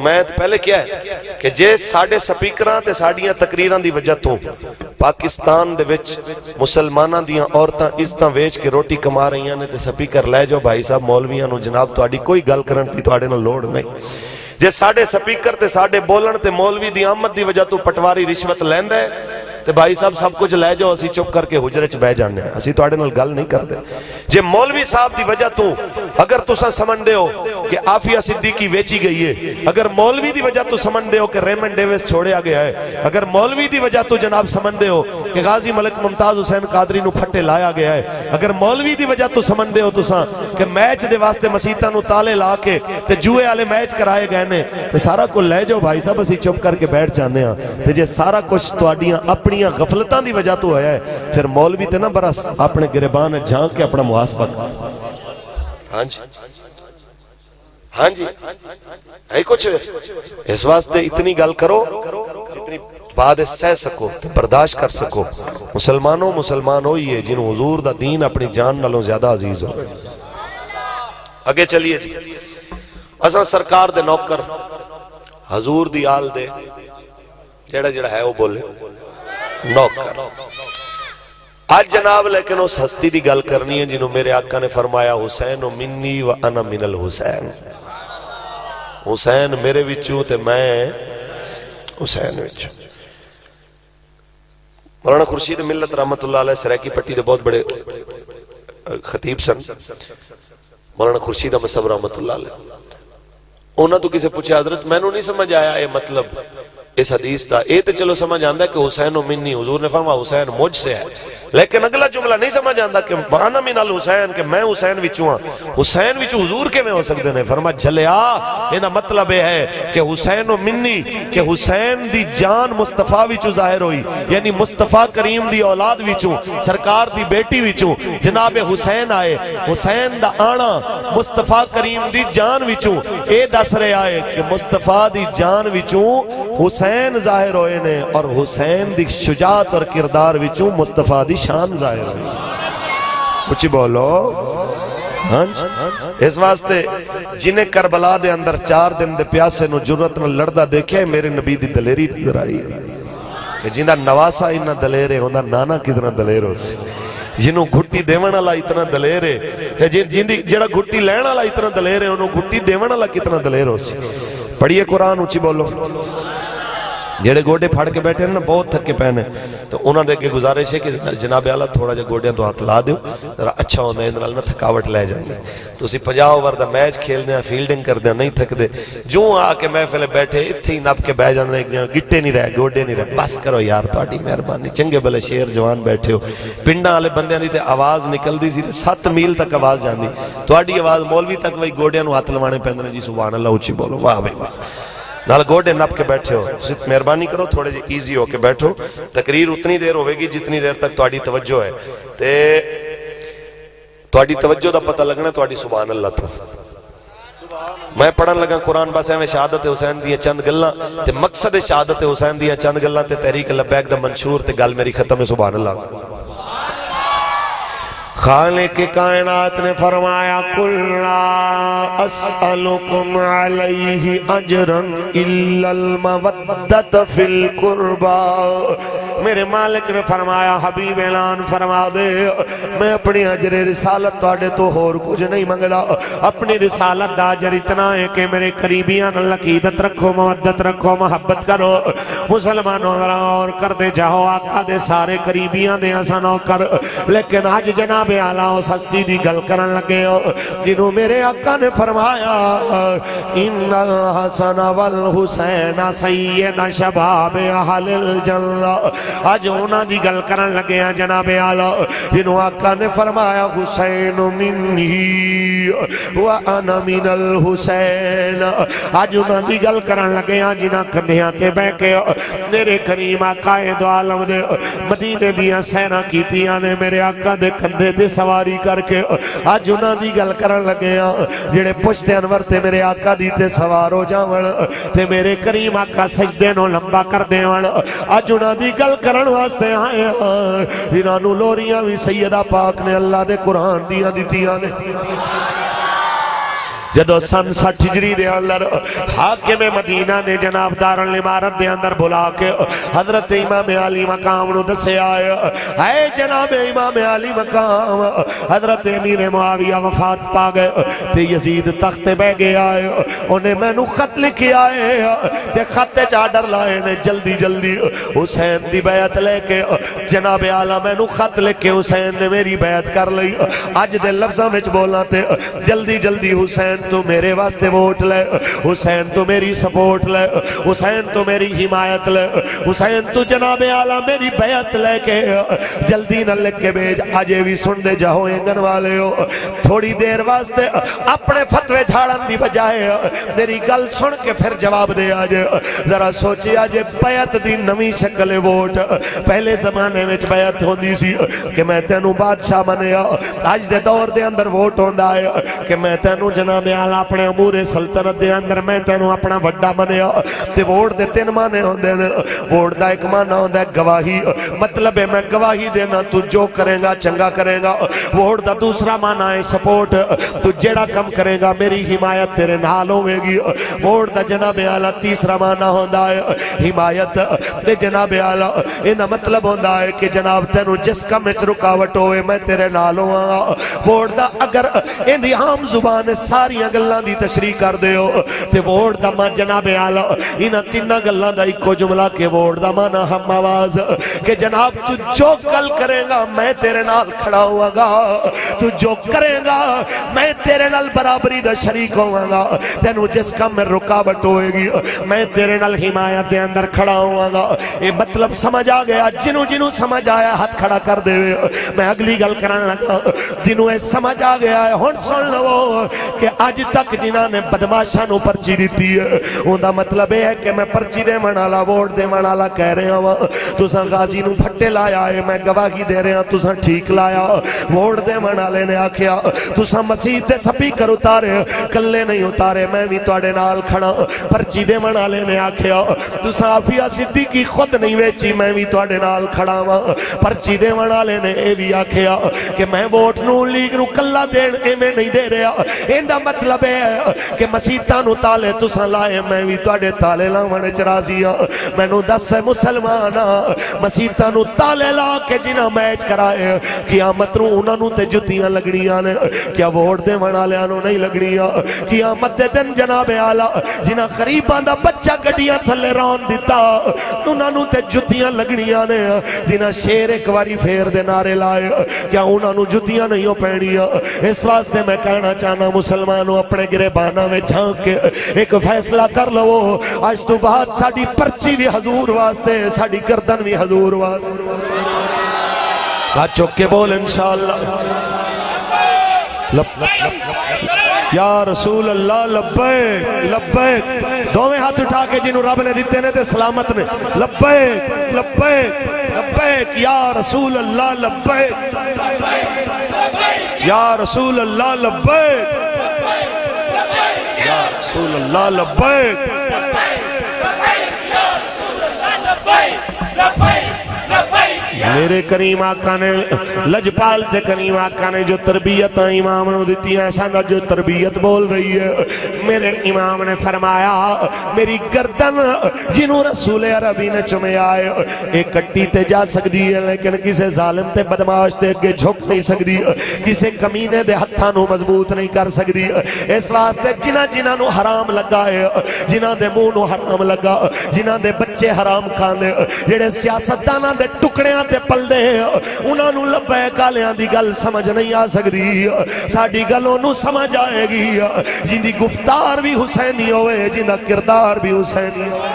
میں پہلے کیا ہے کہ جے ساڑھے سپیکران تے ساڑھیاں تقریران دی وجہ تو پاکستان دے وچ مسلمانہ دیاں عورتاں عزتاں ویچ کے روٹی کما رہی ہیں تے سپیکر لے جو بھائی صاحب مولویاں نو جناب تو آڑی کوئی گل کرن کی تو آڑے نو لوڑ نہیں. جے ساڑھے سپیکر تے ساڑھے بولن تے مولوی دی آمد دی وجہ تو پٹواری رشوت لیند ہے تے بھائی صاحب سب کچھ لے جاؤ اسی چپ کر کے حجرے چ بہ جانے ہیں اسی تو آڑے نال گل نہیں کر دے. جے مولوی صاحب دی وجہ تو اگر تسا سمجھ دے ہو کہ عافیہ صدیقی ویچی گئی ہے اگر مولوی دی وجہ تو سمجھ دے ہو کہ ریمن ڈیویس چھوڑیا گیا ہے اگر مولوی دی وجہ تو جناب سمجھ دے ہو کہ غازی ملک ممتاز حسین قادری نو پھٹے لایا گیا ہے اگر مولوی دی وجہ تو سمجھ دے ہو تسا کہ میچ دے واسطے مسیطہ نو تالے لا کے تے جوئے والے میچ کرائے گئے نے تے سارا کو لے جاؤ بھائی صاحب اسی چپ کر کے بیٹھ جانے ہاں. تے جے سارا کچھ تواڈیاں اپنیاں غفلتاں دی وجہ تو ہے پھر مولوی تے نہ برس اپنے گریبان جھانک کے اپنا محاسبہ کر. ہاں جی ہاں جی ہے کچھ اس واسطے اتنی گل کرو اتنی بعد سہ سکو برداشت کر سکو. مسلمانوں مسلمان ہوئی ہے جنہوں حضور دا دین اپنی جان نالوں زیادہ عزیز ہو. اگے چلیے جی اساں سرکار دے نوکر حضور دی آل دے جڑا جڑا ہے وہ بولے نوکر. آج جناب لیکن اس ہستی دی گل کرنی ہے جنہوں میرے آقا نے فرمایا حسین منی و انا من الحسین. حسین میرے وچوں تے میں حسین وچوں. مولانا خورشید ملت رحمت اللہ علیہ سریکی پٹی دے بہت بڑے خطیب سن مولانا خورشید احمد صاحب رحمت اللہ علیہ. انہوں تو کسے پوچھا حضرت میں نو نہیں سمجھ آیا اے مطلب اس حدیث تا اے تے چلو سمجھ آندہ ہے کہ حسین و منی حضور نے فرمایا حسین مجھ سے ہے لیکن اگلا جملہ نہیں سمجھ آندہ کہ وانا من الحسین کہ میں حسین وچوں ہاں. حسین وچوں حضور کے میں ہو سکتے ہیں فرمایا جلیا اینا مطلب ہے کہ حسین و منی کہ حسین دی جان مصطفیٰ وچوں ظاہر ہوئی یعنی مصطفیٰ کریم دی اولاد وچوں سرکار دی بیٹی وچوں جناب حسین آئے. حسین دا آنا مصطفیٰ کریم دی جان وچوں اے دس رہے آئے کہ مصطفیٰ دی جان وچوں حسین ظاہر ہوئے نے اور حسین دی شجاعت اور کردار وچوں مصطفیٰ دی شان ظاہر ہوئی. کچھ بولو ہاں. اس واسطے جنہیں کربلا دے اندر 4 دن دے پیاسے نو جرت نہ لڑدا دیکھے میرے نبی دی دلیری نظر آئی کہ جنہ نواسا اتنا دلیر ہے انہا نانا کتنا دلیر ہو سی جنہوں گھٹی دیوان والا اتنا دلیر ہے جڑا گھٹی لین والا اتنا دلیر ہے انہوں گھٹی دیوان والا کتنا دلیر ہو سی. پڑھیے قرآن اونچی بولو جڑے گوڈے پھڑ کے بیٹھے نا بہت تھکے پے نے تو انہاں دے اگے گزارش ہے کہ جناب اعلیٰ تھوڑا جا گوڈیاں تو ہاتھ لا دیو ذرا اچھا ہوندا ہے، نال نہ تھکاوٹ لے جاندی تسی 50 اوور دا میچ کھیلدے ہیں فیلڈنگ کردے نہیں تھکدے، جو آ کے محفل بیٹھے ایتھے ہی نپ کے بہ جاندے گٹے نہیں رہے گوڈے نہیں رہے، بس کرو یار تہاڈی مہربانی، چنگے بھلے شیر جوان بیٹھے ہو، پنڈاں والے بندیاں دی تے آواز نکلدی سی تے 7 میل تک آواز جاندی، تہاڈی آواز مولوی تک وہی گوڈیاں نوں ہاتھ لوانے پیندے نے، جی سبحان اللہ اونچی بولو، واہ بھائی واہ، نال گوڈے نپ کے بیٹھے ہو، مہربانی کرو تھوڑے جی ایزی ہو کے بیٹھو، تقریر اتنی دیر ہوئے گی جتنی دیر تک تہاڈی توجہ ہے تے تہاڈی توجہ دا پتہ لگنا تہاڈی سبحان اللہ تو میں پڑھن لگا قرآن بس ایویں شہادت حسین دیاں چند گلاں تے مقصد شہادت حسین دیاں چند گلاں تے تحریک لبیک دا منشور تے گل میری ختم ہے، سبحان اللہ۔ خالق کائنات نے فرمایا قل لا اسألکم علیہ اجرا الا المودۃ فی القربى، میرے مالک نے فرمایا حبیب اعلان فرما دے میں اپنی اجر رسالت تواڈے تو اور کچھ نہیں منگدا، اپنی رسالت دا اجر اتنا ہے کہ میرے قریبیاں نال عقیدت رکھو، مودت رکھو، محبت کرو، مسلمانوں اور کر دے جاؤ آقا دے سارے قریبیاں دے اساں نوکر، لیکن آج جناب اعلیٰ اس ہستی دی گل کرن لگے ہو جنہوں میرے آقا نے فرمایا ان الحسن والحسین سید شباب اہل الجنہ، آج انہاں دی گل کرن لگے ہیں جناب اعلیٰ جنہوں آقا نے فرمایا حسین منہی وانا من الحسین، آج انہاں دی گل کرن لگے ہیں جنہاں کندھیاں تے بہ کے میرے کریم آقا دو عالم دے مدینے دیاں سینا کیتیاں نے میرے آقا دے کندھے دے سواری کر کے آج انہاں دی گل کرن لگے ہیں جڑے پشت انور تے میرے آقا دی تے سوار ہو جاون تے میرے کریم آقا سجدے نو لمبا کر دیون، آج انہاں دی گل کرن واسطے آئے ہیں جنہاں نو لوریاں بھی سیدہ پاک نے اللہ دے قرآن دیاں دتیاں نے۔ جدو سن 60 ہجری دے اندر حاکم مدینہ نے جناب دارالامارت دے اندر بلا کے حضرت امام علی مقام نو دسے آئے اے جناب امام علی مقام، حضرت امیر معاویہ وفات پا گئے تے یزید تخت بہ گیا آئے، انہیں میں نو خط لکھی آئے تے خط چادر لائے نے جلدی جلدی حسین دی بیعت لے کے، جناب اعلیٰ میں نو خط لکھ کے حسین نے میری بیعت کر لئی، آج دے لفظاں وچ بولنا تے جلدی جلدی حسین تو میرے واسطے ووٹ لے، حسین تو میری سپورٹ لے، حسین تو میری حمایت لے، حسین تو جناب اعلیٰ میری بیعت لے کے جلدی نہ لکھ کے بھیج، آجے بھی سن دے جاؤ انگن والے ہو، تھوڑی دیر واسطے اپنے فتوے جھاڑن دی بجائے میری گل سن کے پھر جواب دے آجے، ذرا سوچی آجے بیعت دی نوی شکل ووٹ، پہلے زمانے میں بیعت ہوندی سی کہ میں تینوں بادشاہ بنیا، آج دے دور دے اندر ووٹ ہوندا ہے کہ میں تینوں جناب اعلیٰ اپنے امور سلطنت دے اندر میں تینوں اپنا وڈا بنیا، تے ووٹ دے 3 معنی ہوندے نے، ووٹ دا ایک معنی ہوندا ہے گواہی، مطلب ہے میں گواہی دینا تو جو کرے گا چنگا کرے گا، ووٹ دا دوسرا معنی ہے سپورٹ، تو جیڑا کم کرے گا میری حمایت تیرے نال ہوے گی، ووٹ دا جناب اعلیٰ تیسرا معنی ہوندا ہے حمایت، تے جناب اعلیٰ انہاں مطلب ہوندا ہے کہ جناب تینوں جس کم وچ رکاوٹ ہوئے میں تیرے نال ہوواں، ووٹ دا اگر اندی عام زبان ساریاں گلاں دی تشریح کر دے ہو تے ووٹ دا ماں جناب اعلیٰ انہاں 3 گلاں دا ایکو جملہ کہ ووٹ دا مانا ہم آواز، کہ جناب تو جو کل کرے گا میں تیرے نال کھڑا ہوا گا، تو جو کرے گا میں تیرے نال برابری دا شریک ہوا گا، تینوں جس کم میں رکاوٹ ہوئے گی میں تیرے نال حمایت دے اندر کھڑا ہوا گا، یہ مطلب سمجھ آ گیا، جنوں سمجھ آیا ہاتھ کھڑا کر دے، میں اگلی گل کرنے لگا، جنوں اے سمجھ آ گیا ہے ہن سن لو کہ آج تک جنہاں نے بدماشاں نو پرچی دیتی ہے ان دا مطلب ہے کہ میں پرچی دے منالا ووٹ دے منالا کہہ رہا ہوں، تساں غازی نو پھٹے لایا ہے میں گواہی دے رہا ہوں تساں ٹھیک لایا، ووٹ دے منالے نے آکھیا تساں مسیح تے سپیکر اتارے کلے نہیں اتارے میں بھی تواڈے نال کھڑا، پرچی دے منالے نے آکھیا تساں عافیہ صدیقی خود نہیں ویچی میں بھی تواڈے نال کھڑا وا پرچی دیون والے نے اے بھی آکھیا کہ میں ووٹ نون لیگ نو کلا دین ایویں نہیں دے رہا ایندا مطلب ہے کہ مسیتاں نو تالے تساں لائے میں بھی تواڈے تالے لاون وچ راضی ہاں مینوں دس مسلمان مسیتاں نو تالے لا کے جنہاں میچ کرائے قیامت نو انہاں نو تے جتیاں لگنیاں نے کیا ووٹ دیون والیاں نو نہیں لگنیاں قیامت دے دن جناب اعلی جنہاں غریباں دا بچہ گڈیاں تھلے رون دیتا انہاں نو تے جتیاں لگنیاں نے جنہاں شیر ایک واری پھیر دے نعرے لائے کیا انہاں نو جتیاں نہیں پینیاں اس واسطے میں کہنا چاہنا مسلمانوں اپنے گریبانہ میں جھانک کے ایک فیصلہ کر لو آج تو بعد ساڑی پرچی بھی حضور واسطے ساڑی گردن بھی حضور واسطے آج چک کے بول انشاءاللہ یا رسول اللہ لبیک لبیک دوویں ہاتھ اٹھا کے جنہوں رب نے دیتے نے تے سلامت نے لبیک لبیک لبیک یا رسول اللہ لبیک یا رسول اللہ لبیک یا رسول اللہ لبیک میرے کریم آقا نے لجپال تے کریم آقا نے جو تربیت امام نے دیتی ہے ایسا نہ جو تربیت بول رہی ہے میرے امام نے فرمایا میری گردن جنہوں رسول عربی نے چمے آئے ایک کٹی تے جا سکتی ہے لیکن کسے ظالم تے بدماش تے اگے جھک نہیں سکتی کسے کمینے دے ہتھاں نو مضبوط نہیں کر سکتی اس واسطے جنہ نو حرام لگا ہے جنہ دے منہ نو حرام لگا جنہ دے بچے حرام کھاندے جڑے سیاستداناں دے ٹکڑیاں تے پل دے انہاں نو لبیک آلیاں دی گل سمجھ نہیں آ سکتی ساڈی گل انہوں سمجھ آئے گی جن دی گفتار بھی حسینی ہوئے جن دا کردار بھی حسینی ہوئے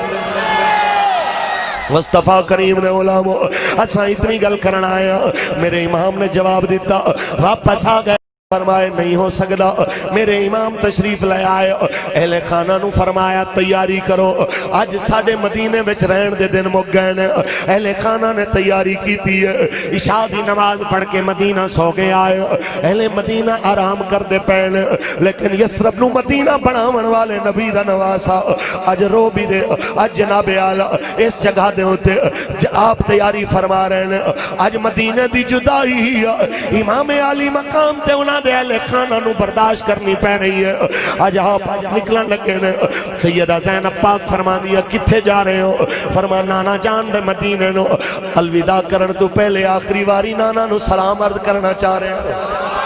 مصطفیٰ کریم نے علماء اچھا اتنی گل کرنا آیا میرے امام نے جواب دیتا واپس آ گئے فرمائے نہیں ہو سکتا میرے امام تشریف لے آئے اہل خانہ نو فرمایا تیاری کرو آج ساڑھے مدینے وچ رہن دے دن مک گئے نے اہل خانہ نے تیاری کی تھی عشاء دی نماز پڑھ کے مدینہ سو گئے آئے اہل مدینہ آرام کر دے پین لیکن یسرب نو مدینہ بناون والے نبی دا نواسا آج رو بھی دے آج جناب اعلیٰ اس جگہ دے ہوتے آپ تیاری فرما رہے ہیں آج مدینہ دی جدائی امام علی مقام تے انہاں دے اہل خانہ نو برداشت کرنی پہ رہی ہے آج آپ نکلن لگے نے سیدہ زینب پاک فرما دیا کتھے جا رہے ہو فرما نانا جان دے مدینے نو الوداع کرن تو پہلے آخری واری نانا نو سلام عرض کرنا چاہ رہے ہیں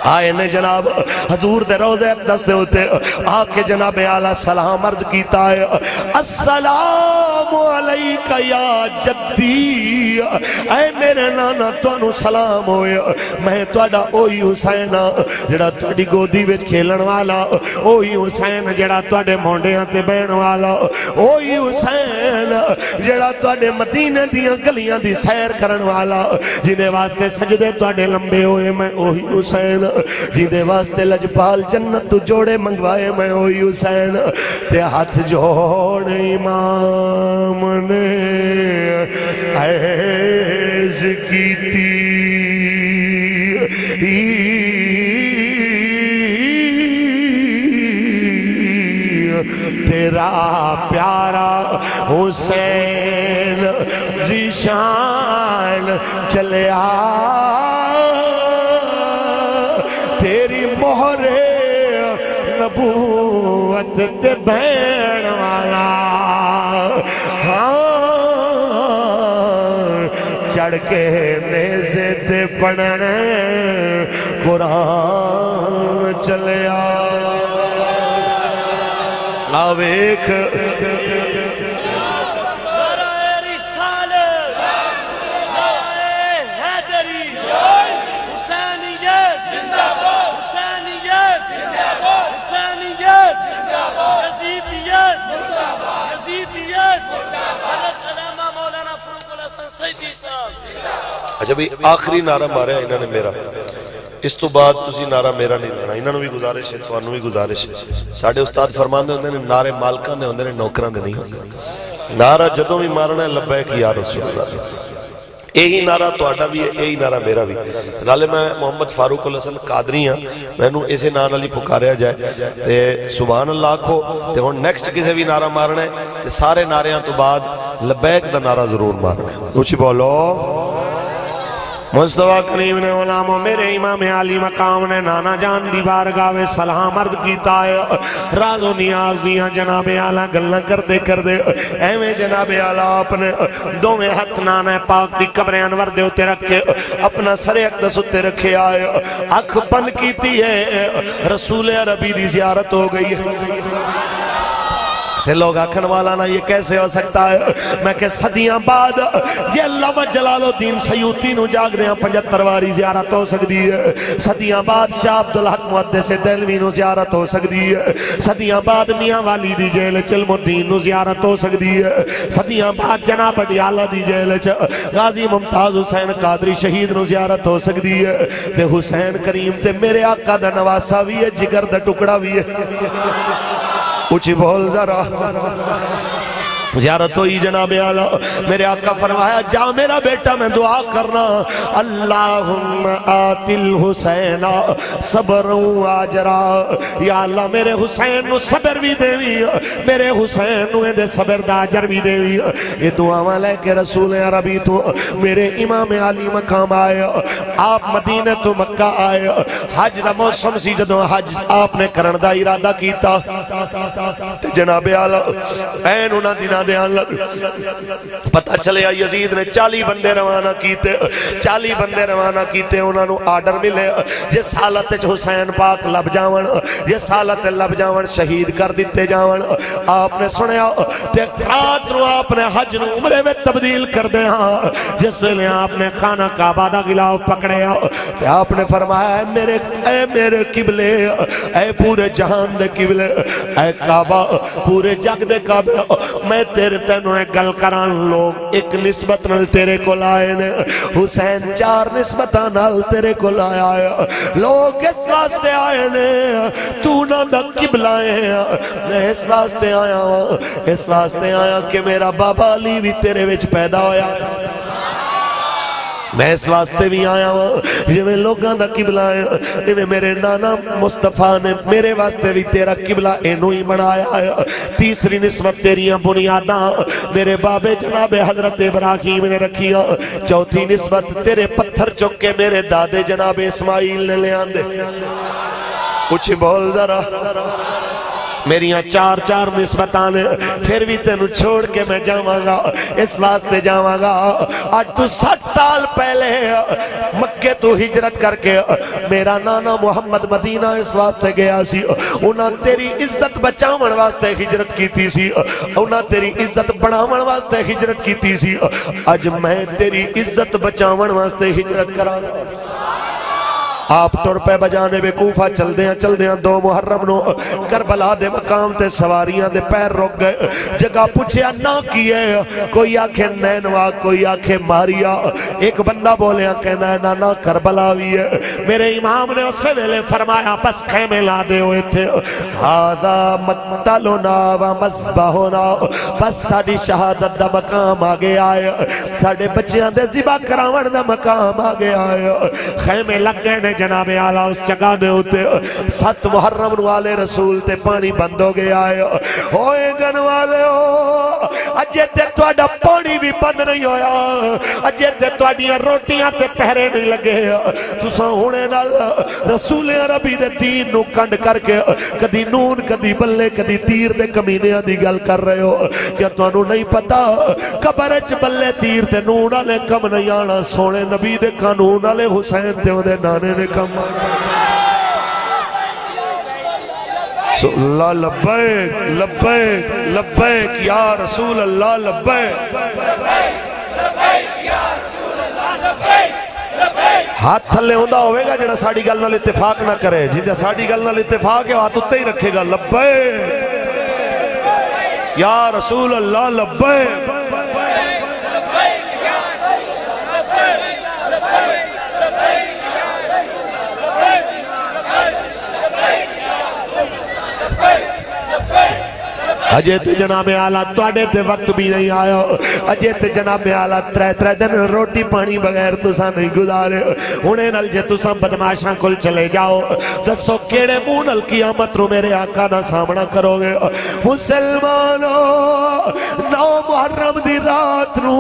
آئے نے جناب حضور دے روضے اقدس دے ہوتے آکے جناب اعلیٰ سلام عرض کیتا ہے السلام علیکہ یا جدی اے میرے نانا توانو سلام ہوئے میں توڑا اوہی حسین جڑا توڑی گودی وچ کھیلن والا اوہی حسین جڑا توڑے مونڈیاں تے بین والا اوہی حسین جڑا توڑے مدینے دیاں گلیاں دی سیر کرن والا جنہیں واسطے سجدے توڑے لمبے ہوئے میں اوہی حسین جیدے واسطے لجپال جنت تو جوڑے منگوائے میں ہوئی حسین تے ہاتھ جوڑ امام نے عیش کی تیرا پیارا حسین ذیشان چلے تیری مہر نبوت تے بین والا چڑھ کے نیزے تے پڑھن قرآن چلے آویک اچھا بھی آخری نعرہ مارے ہیں انہوں نے میرا اس تو بعد تسی نعرہ میرا نہیں لینا انہوں نے بھی گزارش ہے توانوں بھی گزارش ہے ساڑھے استاد فرماندے ہوندے نے نعرے مالکان دے ہوندے نے نوکران دے نہیں ہوندے نعرہ جدوں بھی مارنا ہے لبیک یا رسول اللہ یہی نعرہ تو آٹا بھی ہے یہی نعرہ میرا بھی نالے میں محمد فاروق الحسن قادری ہاں میں نو اسے نعرہ لی پکاریا جائے تے سبحان اللہ کو تے ہون نیکسٹ کسے بھی نعرہ مارنا ہے تے سارے نعریاں تو بعد لبیک دا نعرہ ضرور مارنا ہے. اچھی بولو. مصطفیٰ کریم نے علامہ میرے امام عالی مقام نے نانا جان دی بارگاہ میں سلام عرض کیتا ہے. راز و نیاز دیاں جناب اعلیٰ گلنا کردے کردے ایویں جناب اعلیٰ اپنے دوویں ہاتھ نانا پاک دی قبر انور دے اتے رکھے اپنا سر اقدس اتے رکھے آئے اکھ بند کیتی ہے. رسول عربی دی زیارت ہو گئی ہے. تے لوگ آکھن والا نا یہ کیسے ہو سکتا ہے؟ میں کہ صدیاں بعد جے علامہ جلال الدین سیوطی نو جاگ دیاں 75 واری زیارت ہو سکتی ہے. صدیاں بعد شاہ عبدالحق محدث دہلوی نو زیارت ہو سکتی ہے. صدیاں بعد میاں والی دی جیل علم الدین نو زیارت ہو سکتی ہے. صدیاں بعد جناب اڈیالہ دی جیل غازی ممتاز حسین قادری شہید نو زیارت ہو سکتی ہے. تے حسین کریم تے میرے آقا دا نواسا بھی ہے, جگر دا ٹکڑا بھی ہے. اچھی بول ذرا. زیارت ہوئی جناب اعلیٰ. میرے آقا فرمایا جا میرا بیٹا میں دعا کرنا اللہم آت الحسین صبر و آجرا. یا اللہ میرے حسین نو صبر بھی دیوی, میرے حسین نو دے صبر دا آجر بھی دیوی. یہ دعا لے کے رسول عربی تو میرے امام عالی مقام آئے. آپ مدینہ تو مکہ آئے. حج دا موسم سی جدوں حج آپ نے کرن دا ارادہ کیتا. جناب اعلیٰ این انہاں دینا پتہ چلے یزید نے 40 بندے روانہ کیتے. 40 بندے روانہ کیتے. انہوں نے آرڈر ملے جس حالت حسین پاک لب جاون, جس حالت لب جاون شہید کر دیتے جاون. آپ نے سنیا رات نو آپ نے حج نو عمرے میں تبدیل کر دے. ہاں جس لئے آپ نے خانہ کعبہ دا غلاف پکڑے. آپ نے فرمایا اے میرے قبلے, اے پورے جہان دے قبلے, اے کعبہ پورے جگ دے کعبہ, میں تیرے تینوں ایک گل کران. لوگ ایک نسبت نال تیرے کو لائے نے, حسین 4 نسبتاں نال تیرے کو لائے آیا. لوگ اس واسطے آئے نے تو نہ دا قبلہ ہے. میں اس واسطے آیا ہوں, اس واسطے آیا کہ میرا بابا علی بھی تیرے وچ پیدا ہویا. میں اس واسطے بھی آیا ہوں جو میں لوگاں دا قبلہ ہے, جو میرے نانا مصطفیٰ نے میرے واسطے بھی تیرا قبلہ اینو ہی بنایا ہے. تیسری نسبت تیریاں بنیاداں میرے بابے جناب حضرت ابراہیم نے رکھیا. چوتھی نسبت تیرے پتھر چک کے میرے دادے جناب اسماعیل نے لے آندے. کچھ بول ذرا. میریاں 4 نسبتاں نے. پھر بھی تینوں چھوڑ کے میں جاواں گا, اس واسطے جاواں گا آج تو 60 سال پہلے مکے تو ہجرت کر کے میرا نانا محمد مدینہ اس واسطے گیا سی. انہاں تیری عزت بچاون واسطے ہجرت کیتی سی, انہاں تیری عزت بڑھاون واسطے ہجرت کیتی سی. اج میں تیری عزت بچاون واسطے ہجرت کراں. آپ تر پہ بجانے بے کوفہ چل دیاں 2 محرم نو کربلا دے مقام تے سواریاں دے پیر رک گئے. جگہ پوچھیا نہ کیے, کوئی آنکھیں نینوا, کوئی آنکھیں ماریا. ایک بندہ بولیا کہنا ہے نانا کربلا بھی ہے. میرے امام نے اسے ویلے فرمایا بس خیمے لا دے ہوئے تھے. ہاذا مقتلنا و مذبحنا, بس ساڑی شہادت دا مقام آگے آئے, ساڑے بچیاں دے ذبح کراون دا مقام آگے آئے. خیمے لگ گئے نے جناب اعلیٰ اس جگہ نے ہوتے. 7 محرم والے رسول تے پانی بند ہو گیا ہے. ہوئے گن والے ہو اجے تے توڑا پانی بھی بند نہیں ہویا, اجے تے توڑیاں روٹیاں تے پہرے نہیں لگے. تساں ہونے نال رسول عربی دے دین نو کنڈ کر کے کدی نون کدی بلے کدی تیر دے کمینیاں دی گل کر رہے ہو. کیا تو انہوں نہیں پتا قبرچ بلے تیر تے نون آلے کم نہیں آنا, سونے نبی دے قانون آلے حسین تے ہوں دے نانے نے کم. اللہ لبیک لبیک لبیک یا رسول اللہ لبیک. ہاتھ تھلے ہوندہ ہوئے گا جنہا ساڑی گل نال اتفاق نہ کرے, جنہا ساڑی گل نال اتفاق ہے ہاتھ اتے ہی رکھے گا. لبیک یا رسول اللہ لبیک. اجے تے جناب آلہ توڑے تے وقت بھی نہیں آیا اجے تے جناب آلہ ترے دن روٹی پانی بغیر تسا نہیں گزارے انہیں نل جے تسا بدماشاں کل چلے جاؤ دسو کیڑے مونل قیامت رو میرے آقا نہ سامنا کرو گے مسلمانوں 9 محرم دی رات نو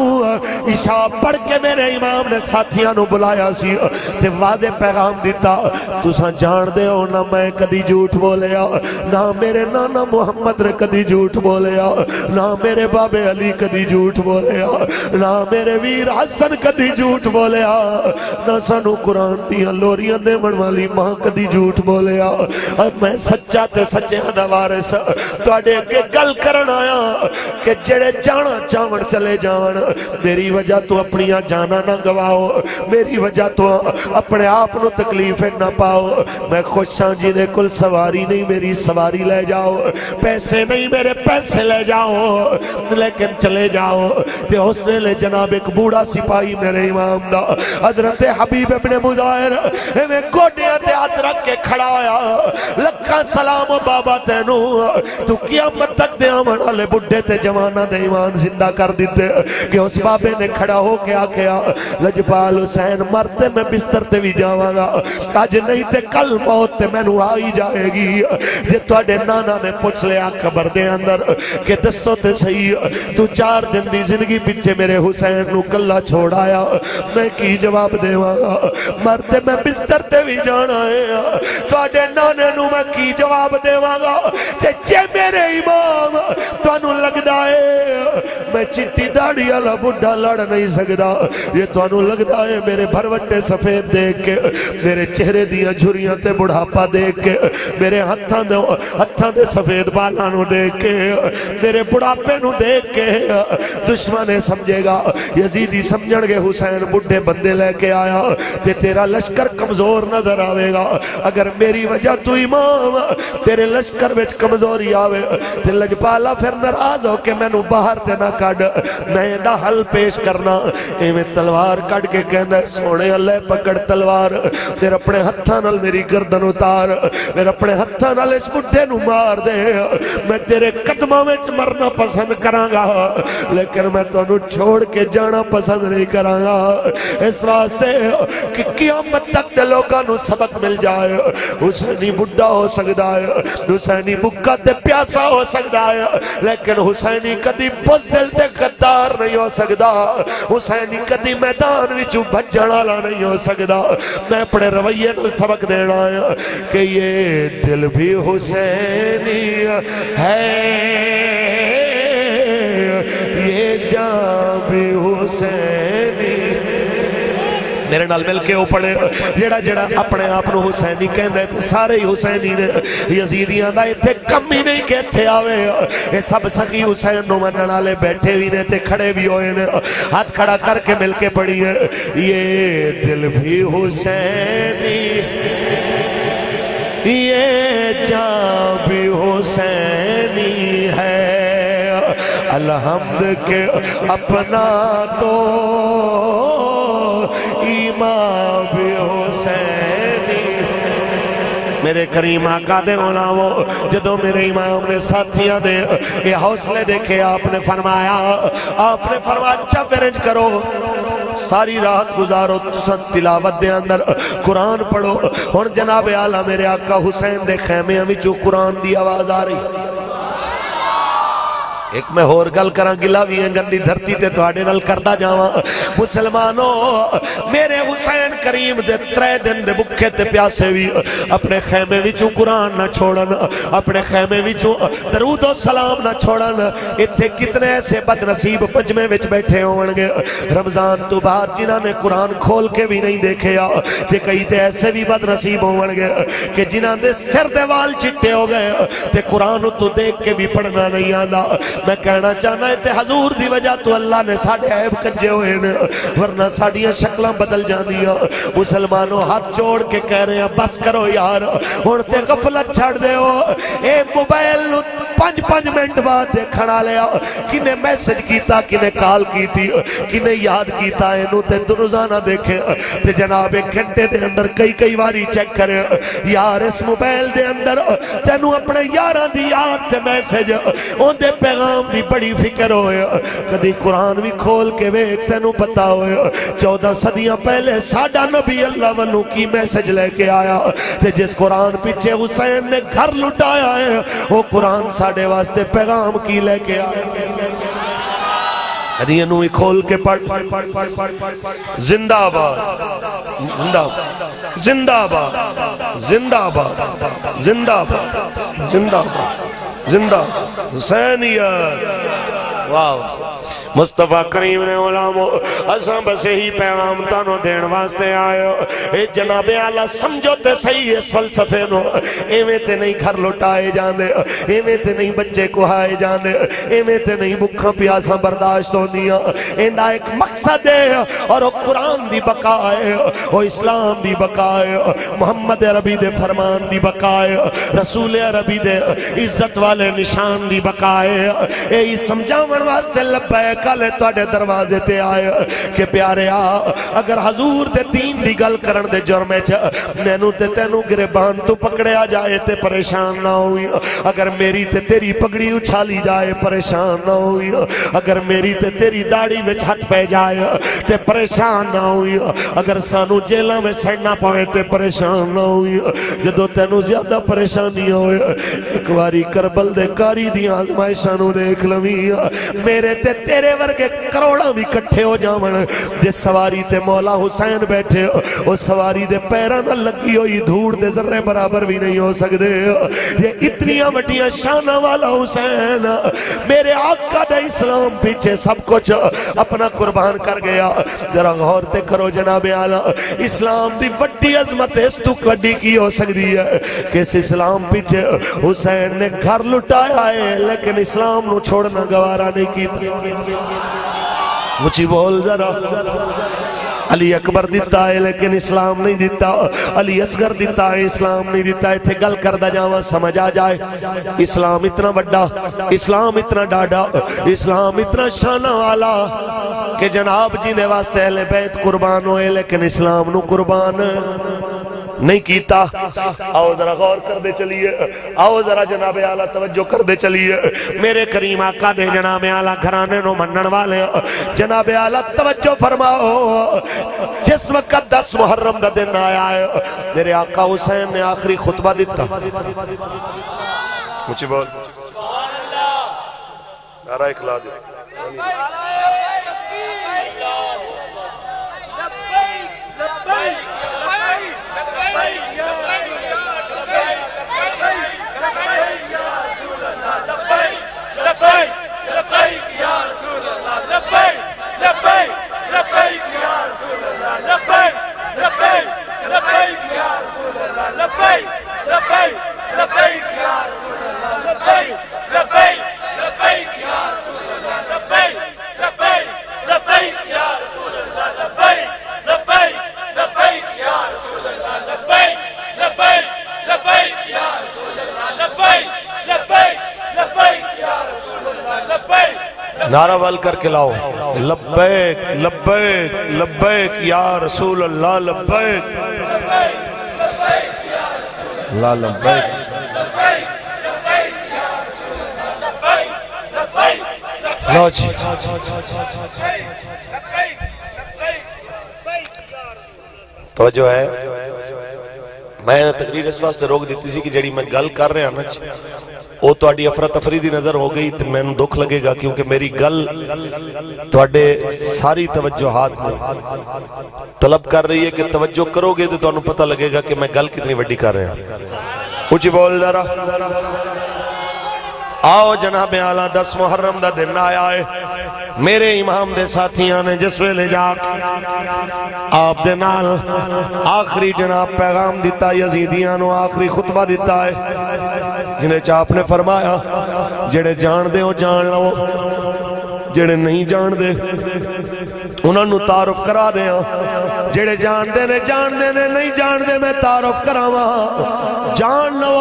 عشاء پڑھ کے میرے امام نے ساتھیاں نو بلایا سی تے واضح پیغام دیتا تسا جان دے ہو نہ میں کدی جھوٹ بولیا نہ میرے نانا محمد نے کدی جھوٹ بولیا نہ میرے بابے علی کدی جھوٹ بولیا نہ میرے ویر حسن کدی جھوٹ بولیا نہ سانو قرآن دیاں لوریاں دے والی ماں کدی جھوٹ بولیا اب میں سچا تے سچے دا وارث تواڈے اگے گل کرن آیا کہ جڑے جانا چاون چلے جان میری وجہ تو اپنی جانا نہ گواؤ میری وجہ تو اپنے آپ نو تکلیف نہ پاؤ میں خوش ہاں جی نے کل سواری نہیں میری سواری لے جاؤ پیسے نہیں میرے پیسے لے جاؤ لیکن چلے جاؤ تے اس ویلے جناب ایک بوڑھا سپاہی میرے امام دا حضرت حبیب ابن مظاہر میں گوڑیاں تے ہاتھ رکھ کے کھڑا ہویا لکھا سلام بابا تینو تو قیامت تک دے آمن والے بڈھے تے جوانہ دے ایمان زندہ کر دیتے کہ اس بابے نے کھڑا ہو کے آکھیا لجپال حسین مرتے میں بستر تے بھی جاواں گا آج نہیں تے کل موت تے میں نو آئی جائے گی جے تواڈے نانا نے پوچھ لیا قبر دے اندر کہ دسو تے صحیح تو 4 دن دی زندگی پیچھے میرے حسین نو کلا چھوڑ آیا میں کی جواب دیواں گا مرتے میں بستر تے بھی جانا ہے تواڈے نانے نو میں کی جواب دیواں گا تے جے میرے امام تانوں لگدا ہے میں چٹی داڑھی والا بڈھا لڑ نہیں سکدا یہ تانوں لگدا ہے میرے بھروٹے سفید دیکھ کے میرے چہرے دیاں جھریاں تے بڑھاپا دیکھ کے میرے ہتھاں دے سفید بالاں نو دیکھ کے میرے بڑھاپے نو دیکھ کے دشمن سمجھے گا یزیدی سمجھن گے حسین بڈھے بندے لے کے آیا تے تیرا لشکر کمزور نظر آوے گا اگر میری وجہ تو امام تیرے لشکر وچ کمزوری آوے تے لجپالا پھر ناراض ہو کے میں نو باہر تے نہ کڈ میں دا حل پیش کرنا ایویں تلوار کڈ کے کہندا سونے اللہ پکڑ تلوار تیرے اپنے ہتھاں نال میری گردن اتار میرے اپنے ہتھاں نال اس بڈھے نو مار دے میں تیرے قدماں وچ مرنا پسند کراں گا لیکن میں تانوں چھوڑ کے جانا پسند نہیں کراں گا اس واسطے کہ قیامت تک دے لوکاں نو سبق مل جائے حسینی بڈھا ہو سکدا ہے حسینی بھکا تے پیاسا ہو سکدا ہے لیکن حسینی کدی بزدل تے غدار نہیں ہو سکدا حسینی کدی میدان وچوں بھجن والا نہیں ہو سکدا میں اپنے رویے نال سبق دینا ہے کہ یہ دل بھی حسینی ہے یہ جان بھی حسینی میرے نال مل کے اوپڑے جڑا اپنے آپ نو حسینی کہندے تے سارے ہی حسینی نے یزیدیاں دا ایتھے کم ہی نہیں کہ ایتھے آوے اے سب سخی حسین نو منن والے بیٹھے بھی نے تے کھڑے بھی ہوئے نے ہاتھ کھڑا کر کے مل کے پڑھی ہے یہ دل بھی حسینی یہ جان بھی حسینی ہے الحمد کے اپنا تو امام بھی حسینی میرے کریم آقا دے غلامو جدو میرے امام نے ساتھیاں دے یہ حوصلے دیکھے آپ نے فرمایا اچھا فرنج کرو ساری رات گزارو تسن تلاوت دے اندر قرآن پڑھو اور جناب اعلیٰ میرے آقا حسین دے خیمے ہمیں جو قرآن دی آواز آ رہی ایک میں اور گل کراں گلا بھی ہیں گندی دھرتی تے تواڈے نال کردا جاواں مسلمانوں میرے حسین کریم دے 3 دن دے بھکھے تے پیاسے بھی اپنے خیمے وچوں قرآن نہ چھوڑن اپنے خیمے وچوں درود و سلام نہ چھوڑن ایتھے کتنے ایسے بد نصیب پجمے وچ بیٹھے ہون گے رمضان تو بعد جنہاں نے قرآن کھول کے بھی نہیں دیکھیا تے کئی تے ایسے بھی بد نصیب ہون گے کہ جنہاں دے سر دے وال چٹے ہو گئے تے قرآن تو دیکھ کے بھی پڑھنا نہیں آندا میں کہنا چاہنا ہے تے حضور دی وجہ تو اللہ نے ساڑھے عیب کجے ہوئے نے ورنہ ساڑھیاں شکلاں بدل جاندیاں مسلمانوں ہاتھ جوڑ کے کہہ رہے ہیں بس کرو یار ہن تے غفلت چھڑ دے ہو اے موبائل پانچ منٹ بعد دیکھنا لیا کنے میسج کیتا کنے کال کیتی کنے یاد کیتا اینو تے روزانہ دیکھے تے جناب ایک گھنٹے دے اندر کئی واری چیک کرے یار اس موبائل دے اندر تینو اپنے یاران دی یاد تے میسج ان دے پیغام دی بڑی فکر ہوئے کدی قرآن بھی کھول کے ویک تینو پتا ہوئے 14 صدیاں پہلے ساڈا نبی اللہ ونو کی میسج لے کے آیا تے جس قرآن پیچھے حسین نے گھر لٹایا ہے وہ قرآن ساڑے واسطے پیغام کی لے کے آیا کدی انہوں ہی کھول کے پڑھ زندہ آباد زندہ آباد زندہ آباد زندہ آباد زندہ آباد زندہ آباد زندہ حسینیت واہ مصطفیٰ کریم نے علامو اساں بس ہی پیغام تانو دین واسطے آئے اے جناب اعلیٰ سمجھو تے صحیح اس فلسفے نو ایویں تے نہیں گھر لٹائے جاندے ایویں تے نہیں بچے کوہائے جاندے ایویں تے نہیں بکھاں پیاساں برداشت ہوندیاں ایندہ ایک مقصد ہے اور وہ قرآن دی بقا ہے وہ اسلام دی بقا ہے محمد عربی دے فرمان دی بقا ہے رسول عربی دے عزت والے نشان دی بقا ہے اے سمجھاون واسطے لبے کالے توڑے دروازے تے آئے کہ پیارے اگر حضور دے دین دی گل کرن دے جرمے مینو تے تینو گریبان تو پکڑے آ جائے تے پریشان نہ ہوئی اگر میری تے تیری پگڑی اچھالی جائے پریشان نہ ہوئی اگر میری تے تیری داڑھی وچ ہاتھ پہ جائے تے پریشان نہ ہوئی اگر سانو جیلہ میں سڑنا پوے تے پریشان نہ ہوئی جدو تینو زیادہ پریشانی ہوئے ایک واری کربل دے کاری دی آزمائشانو دیکھ لوی میرے تے تیرے ورگے کروڑا بھی کٹھے ہو جاون جس سواری تے مولا حسین بیٹھے وہ سواری دے پیرہ نہ لگی ہوئی دھوڑ دے ذرے برابر بھی نہیں ہو سکتے یہ اتنیاں وٹیاں شانہ والا حسین میرے آقا دے اسلام پیچھے سب کچھ اپنا قربان کر گیا ذرا غور تے کرو جناب اعلیٰ اسلام دی وڈی عظمت اس تو وڈی کی ہو سکتی ہے کہ اس اسلام پیچھے حسین نے گھر لٹایا ہے لیکن اسلام نو چھوڑنا گوارا نہیں کی مجھے بول ذرا علی اکبر دیتا ہے لیکن اسلام نہیں دیتا علی اصغر دیتا ہے اسلام نہیں دیتا ہے تھے گل کردہ جاوہ سمجھ آ جائے اسلام اتنا بڑا اسلام اتنا ڈاڈا اسلام اتنا شانہ والا کہ جناب جی نے واسطے اہل بیت قربان ہوئے لیکن اسلام نو قربان نہیں کیتا آؤ ذرا غور کر دے چلیے آؤ ذرا جناب اعلیٰ توجہ کر دے چلیے میرے کریم آقا دے جناب اعلیٰ گھرانے نو منن والے جناب اعلیٰ توجہ فرماؤ جس وقت 10 محرم دا دن آیا ہے میرے آقا حسین نے آخری خطبہ دیتا مجھے بول نعرہ اکلا دے نعرہ وال کر کے لاؤ لبیک لبیک لبیک یا رسول اللہ لبیک اللہ لبیک لو جی توجہ ہے میں تقریر اس واسطے روک دیتی سی کہ جڑی میں گل کر رہا نا وہ توڑی افراتفری دی نظر ہو گئی تو میں دکھ لگے گا کیونکہ میری گل توڑے ساری توجہات میں طلب کر رہی ہے کہ توجہ کرو گے تو تمہیں پتہ لگے گا کہ میں گل کتنی وڈی کر رہا ہوں اچھی بول ذرا آؤ جناب اعلیٰ 10 محرم دا دن آیا ہے میرے امام دے ساتھیاں نے جس ویلے جا آپ دے نال آخری جناب پیغام دیتا یزیدیاں نو آخری خطبہ دیتا ہے جنہیں چاپ نے فرمایا جڑے جان دے ہو جان لو جڑے نہیں جان دے انہوں نے تعارف کرا دیا جڑے جان دے نے نہیں جان دے میں تعارف کراواں جان لو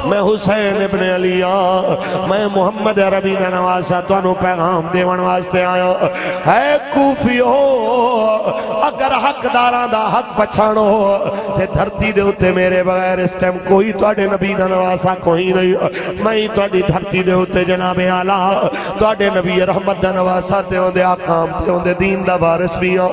میں حسین ابن علی میں محمد عربی دا نواسا تانوں پیغام دیون واسطے آیا ہے کوفیو اگر حقداراں دا حق پچھانو تے دھرتی دے اوتے میرے بغیر اس ٹائم کوئی تواڈے نبی دا نواسا کوئی نہیں میں تواڈی دھرتی دے اوتے جناب اعلی تواڈے نبی رحمت دا نواسا تے اون دے احکام تے اون دے دین دا وارث بھی ہاں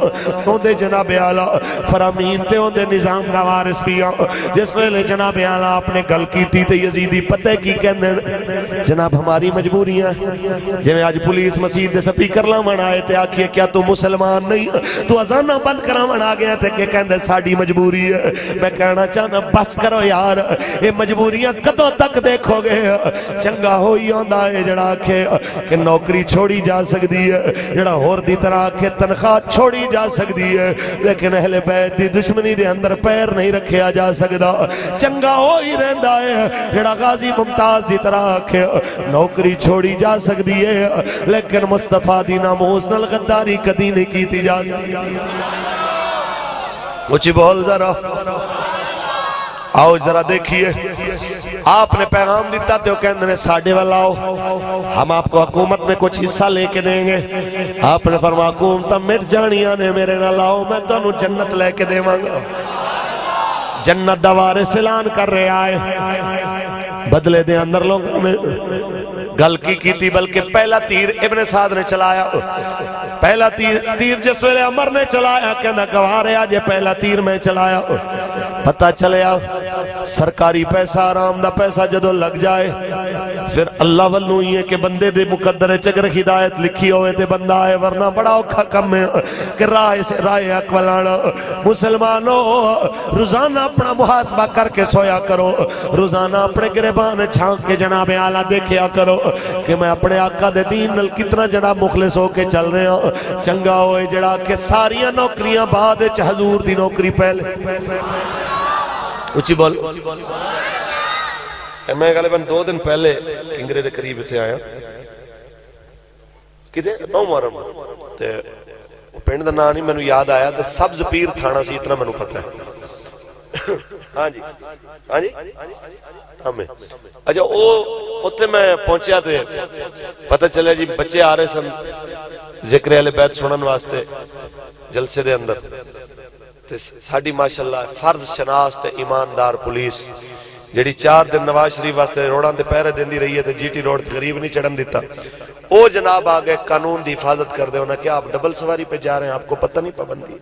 اون دے جناب اعلی فرامین تے اون دے نظام دا وارث بھی ہاں جس ویلے جناب اعلی آپ نے گل کیتی تے یزیدی پتہ کی کہندے جناب ہماری مجبوریاں جویں اج پولیس مسجد دے سپیکر لاون آئے تے آکھیے کیا تو مسلمان نہیں تو اذاناں بند کراون آ گیا تے کہ کہندے ساڈی مجبوری ہے میں کہنا چاہنا بس کرو یار اے مجبوریاں کدوں تک دیکھو گے چنگا ہوئی ہوندا ہے جڑا آکھے کہ نوکری چھوڑی جا سکدی ہے جڑا ہور دی طرح کہ تنخواہ چھوڑی جا سکتی ہے لیکن اہل بیت دی دشمنی دے اندر پیر نہیں رکھیا جا سکتا چنگا ہو ہی رہندا ہے جڑا غازی ممتاز دی طرح کہ نوکری چھوڑی جا سکتی ہے لیکن مصطفیٰ دی ناموس نال غداری کدی نہیں کیتی جا سکتی اچھی بول ذرا آؤ ذرا دیکھیے آپ نے پیغام دیتا تو کہندے نے ساڑھے والا آؤ ہم آپ کو حکومت میں کچھ حصہ لے کے دیں گے آپ نے فرمایا حکومت مٹ جانیاں نے میرے نہ لاؤ میں تو انہوں جنت لے کے دے مانگا جنت دوارے اعلان کر رہے آئے بدلے دے اندر لوگوں میں گل کی تھی بلکہ پہلا تیر ابن سعد نے چلایا پہلا تیر جس ویلے عمر نے چلایا کہنا گوارے آجے پہلا تیر میں چلایا پتہ چلیا سرکاری پیسہ آرام دا پیسہ جدو لگ جائے پھر اللہ والوں ہی ہے کہ بندے دے مقدر چگر ہدایت لکھی ہوئے تے بندہ آئے ورنہ بڑا اوکھا کم ہے کہ رائے اکولانا مسلمانوں روزانہ اپنا محاسبہ کر کے سویا کرو روزانہ اپنے گریبان چھانک کے جناب اعلیٰ دیکھیا کرو کہ میں اپنے آقا دے دین نل کتنا جناب مخلص ہو کے چل رہے ہوں چنگا ہوئے جڑا کہ ساریاں نوکریاں بعد حضور دی نوکری پہلے اچھی بول میں غالباً 2 دن پہلے کنگرے دے قریب تھے آیا کدھے 9 محرم تے پینڈ دا نا نہیں میں یاد آیا تے سبز پیر تھانا سی اتنا میں پتہ ہے ہاں جی ہمیں اچھا اتنے میں پہنچیا تھے پتہ چلیا جی بچے آ رہے سن ذکر اہل بیت سنن واسطے جلسے دے اندر ساڑی ماشاءاللہ فرض شناس تے ایماندار پولیس جیڑی 4 دن نواز شریف واسطے روڑان دے پہرے دن دی رہی ہے تے جی ٹی روڈ غریب نہیں چڑھن دیتا او جناب آگئے قانون دی حفاظت کر دے انہاں کیا آپ ڈبل سواری پہ جا رہے ہیں آپ کو پتہ نہیں پابندی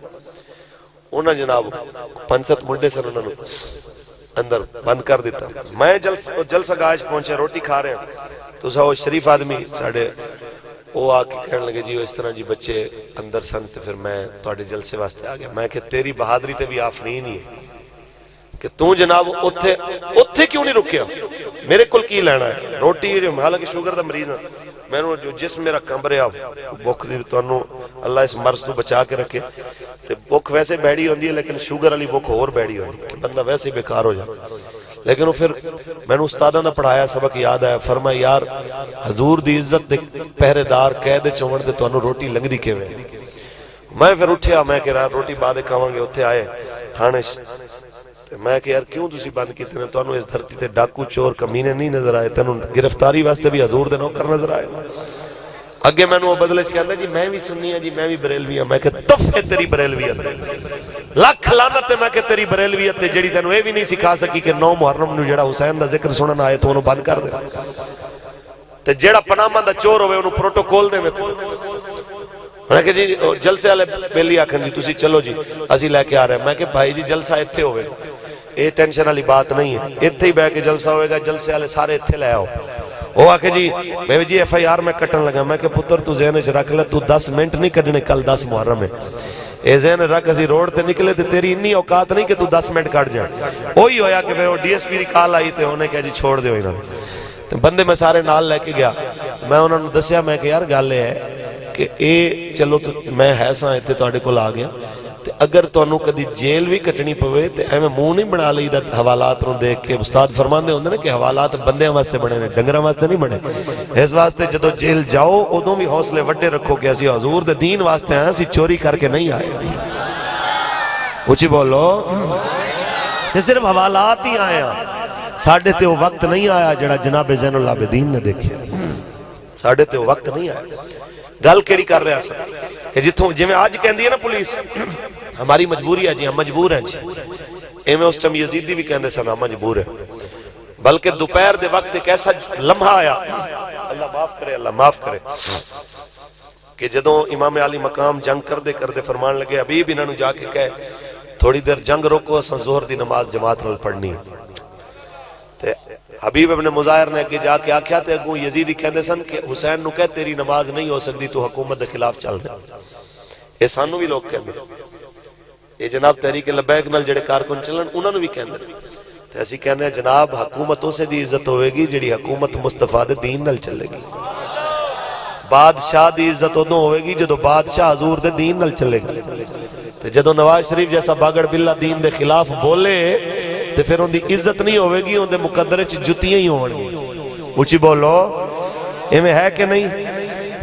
انہاں جناب 5-7 منڈے سن انہوں نے اندر بند کر دیتا میں جلسہ گاہش پہنچے روٹی کھا رہے ہیں تو وہ شریف آدمی ساڑھے وہ آکے کہنے لگے جی اس طرح جی بچے اندر سن تو پھر میں توڑے جلسے واسطے آگیا میں کہ تیری بہادری تے بھی آفرین ہی ہے کہ تو جناب اتھے کیوں نہیں رکیا میرے کل کی لینا ہے روٹی حالانکہ شوگر دا مریض ہے میں نے جو جسم میرا کمبر ہے بک دی تو انہوں اللہ اس مرض تو بچا کے رکھے تے بک ویسے بیڑی ہوندی ہے لیکن شوگر علی بک اور بیڑی ہوندی ہے بندہ ویسے بیکار ہو جائے لیکن وہ پھر میں نے استادہ نہ پڑھایا سبق یاد آیا فرمایا یار حضور دی عزت دے پہرے دار قید چوڑ دے تو انہوں روٹی لنگ دی کے میں پھر اٹھیا میں کہ روٹی بعد کھاواں گے اتھے آئے تھانے میں کہ یار کیوں تسی بند کیتے ہیں تو انہوں اس دھرتی تے ڈاکو چور کمینے نہیں نظر آئے تنہوں گرفتاری واسطے بھی حضور دے نوکر نظر آئے اگے میں نے وہ بدلش کہتا جی میں بھی سنی ہے جی میں بھی بریلوی ہوں میں کہ تف ہے تیری بریلویت لاکھ لعنت ہے میں کہ تیری بریلویت ہے جڑی تینوں یہ بھی نہیں سکھا سکی کہ 9 محرم نو جڑا حسین دا ذکر سنن آئے تو انہوں بند کر دے تے جڑا پناہ دا چور ہوئے انہوں پروٹوکول دے میں میں کہ جی جلسے والے بیلی آکھن جی تسی چلو جی اسی لے کے آ رہے ہیں میں کہ بھائی جی جلسہ اتھے ہوئے یہ ٹینشن والی بات نہیں ہے اتھے ہی بہ کے جلسہ ہوئے گا جلسے والے سارے اتھے لے آؤ وہ آکھے جی میں جی ایف آئی آر میں کٹن لگا میں کہ پتر تو ذہن وچ رکھ لے تو 10 منٹ نہیں کڈنے کل 10 محرم ہے اے ذہن رکھ اسی روڈ تے نکلے تے تیری اتنی اوقات نہیں کہ تو 10 منٹ کٹ جائے وہی ہویا کہ پھر وہ ڈی ایس پی دی کال آئی تے انہیں کہا جی چھوڑ دے انہوں تے بندے میں سارے نال لے کے گیا میں انہوں نے دسیا میں کہ یار گل ہے کہ اے چلو تو میں ہے ساں اتنے تواڈے کول آ گیا تے اگر تانوں کدی جیل بھی کٹنی پوے تے ایویں منہ نہیں بنا لئی دا حوالات نوں دیکھ کے. استاد فرماندے ہوندے نے کہ حوالات بندیاں واسطے بنے نے, ڈنگراں واسطے نہیں بنے. اس واسطے جدوں جیل جاؤ ادوں بھی حوصلے وڈے رکھو کہ اسی حضور دے دین واسطے آئے, اسی چوری کر کے نہیں آئے. اونچی بولو. تے صرف حوالات ہی آئے ہیں. ساڈے تے وہ وقت نہیں آیا جڑا جناب زین العابدین نے دیکھا. ساڈے تے وہ وقت نہیں آیا. گل کیڑی کر رہے ہیں کہ جتوں جویں آج کہندی ہے نا پولیس ہماری مجبوری ہے جی, ہم مجبور ہیں جی. ایویں اس ٹائم یزیدی بھی کہندے سن ہم مجبور ہیں. بلکہ دوپہر دے وقت ایک ایسا لمحہ آیا, اللہ معاف کرے, اللہ معاف کرے, کہ جدوں امام علی مقام جنگ کردے فرمان لگے حبیب انہاں نوں جا کے کہے تھوڑی دیر جنگ روکو, اساں ظہر دی نماز جماعت نال پڑھنی ہے. تے حبیب ابن مظاہر نے اگے جا کے آکھیا تے اگوں یزیدی کہندے سن کہ حسین نو کہے تیری نماز نہیں ہو سکتی, تو حکومت دے خلاف چل رہا. اے سانوں بھی لوگ کہندے, اے جناب تحریک لبیک نال جڑے کارکن چلن انہاں نوں بھی کہندے. تے اسی کہنے جناب حکومت اسے دی عزت ہوئے گی جڑی حکومت مصطفیٰ دے دین نال چلے گی. بادشاہ دی عزت ادوں ہوئے گی جدو بادشاہ حضور دے دین نال چلے گا. تے جدو نواز شریف جیسا باگڑ بلا دین دے خلاف بولے تے پھر ان دی عزت نہیں ہوئے گی, ان دے مقدرے چ جتیاں ہی ہون گی. اونچی بولو. ایویں ہے کہ نہیں؟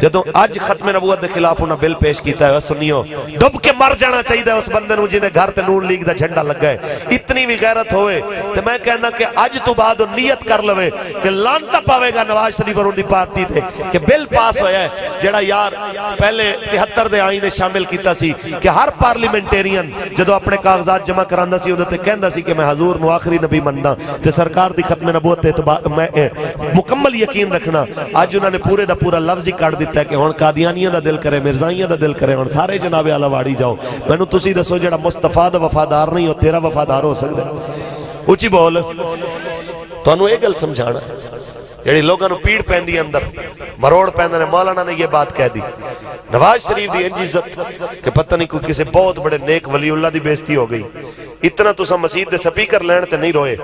جدوں اج ختم نبوت دے خلاف انہاں بل پیش کیتا ہے, سنیو ڈب کے مر جانا چاہیے اس بندے نوں جے گھر تے نون لیگ دا جھنڈا لگا ہے. اتنی بھی غیرت ہوئے تے میں کہنا کہ اج تو بعد نیت کر لوے کہ لعنت پاوے گا نواز شریف اور ان دی پارٹی تے کہ بل پاس ہویا ہے جڑا یار پہلے 73 دے آئین شامل کیتا سی کہ ہر پارلیمنٹیرین جدوں اپنے کاغذات جمع کراندا سی اودے تے کہندا سی کہ میں حضور نو آخری نبی مندا تے سرکار دی ختم نبوت تے میں مکمل یقین رکھنا. اج انہاں نے پورے دا پورا لفظ ہی کاٹ دتا کہ ہن قادیانیاں دا دل کرے, مرزائیاں دا دل کرے, ہن سارے جناب اعلی واڑی جاؤ. مینوں تسی دسو جڑا مصطفیٰ دا وفادار نہیں ہو تیرا وفادار ہو سکدا ہے؟ اونچی بول. تانوں اے گل سمجھانا جڑی لوگاں نوں پیڑ پیندی اندر مروڑ پیندے نے. مولانا نے یہ بات کہہ دی نواز شریف دی انج عزت کہ پتہ نہیں کوئی کسی بہت بڑے نیک ولی اللہ دی بےزتی ہو گئی. اتنا تسا مسجد دے سپیکر لین تے نہیں روئے,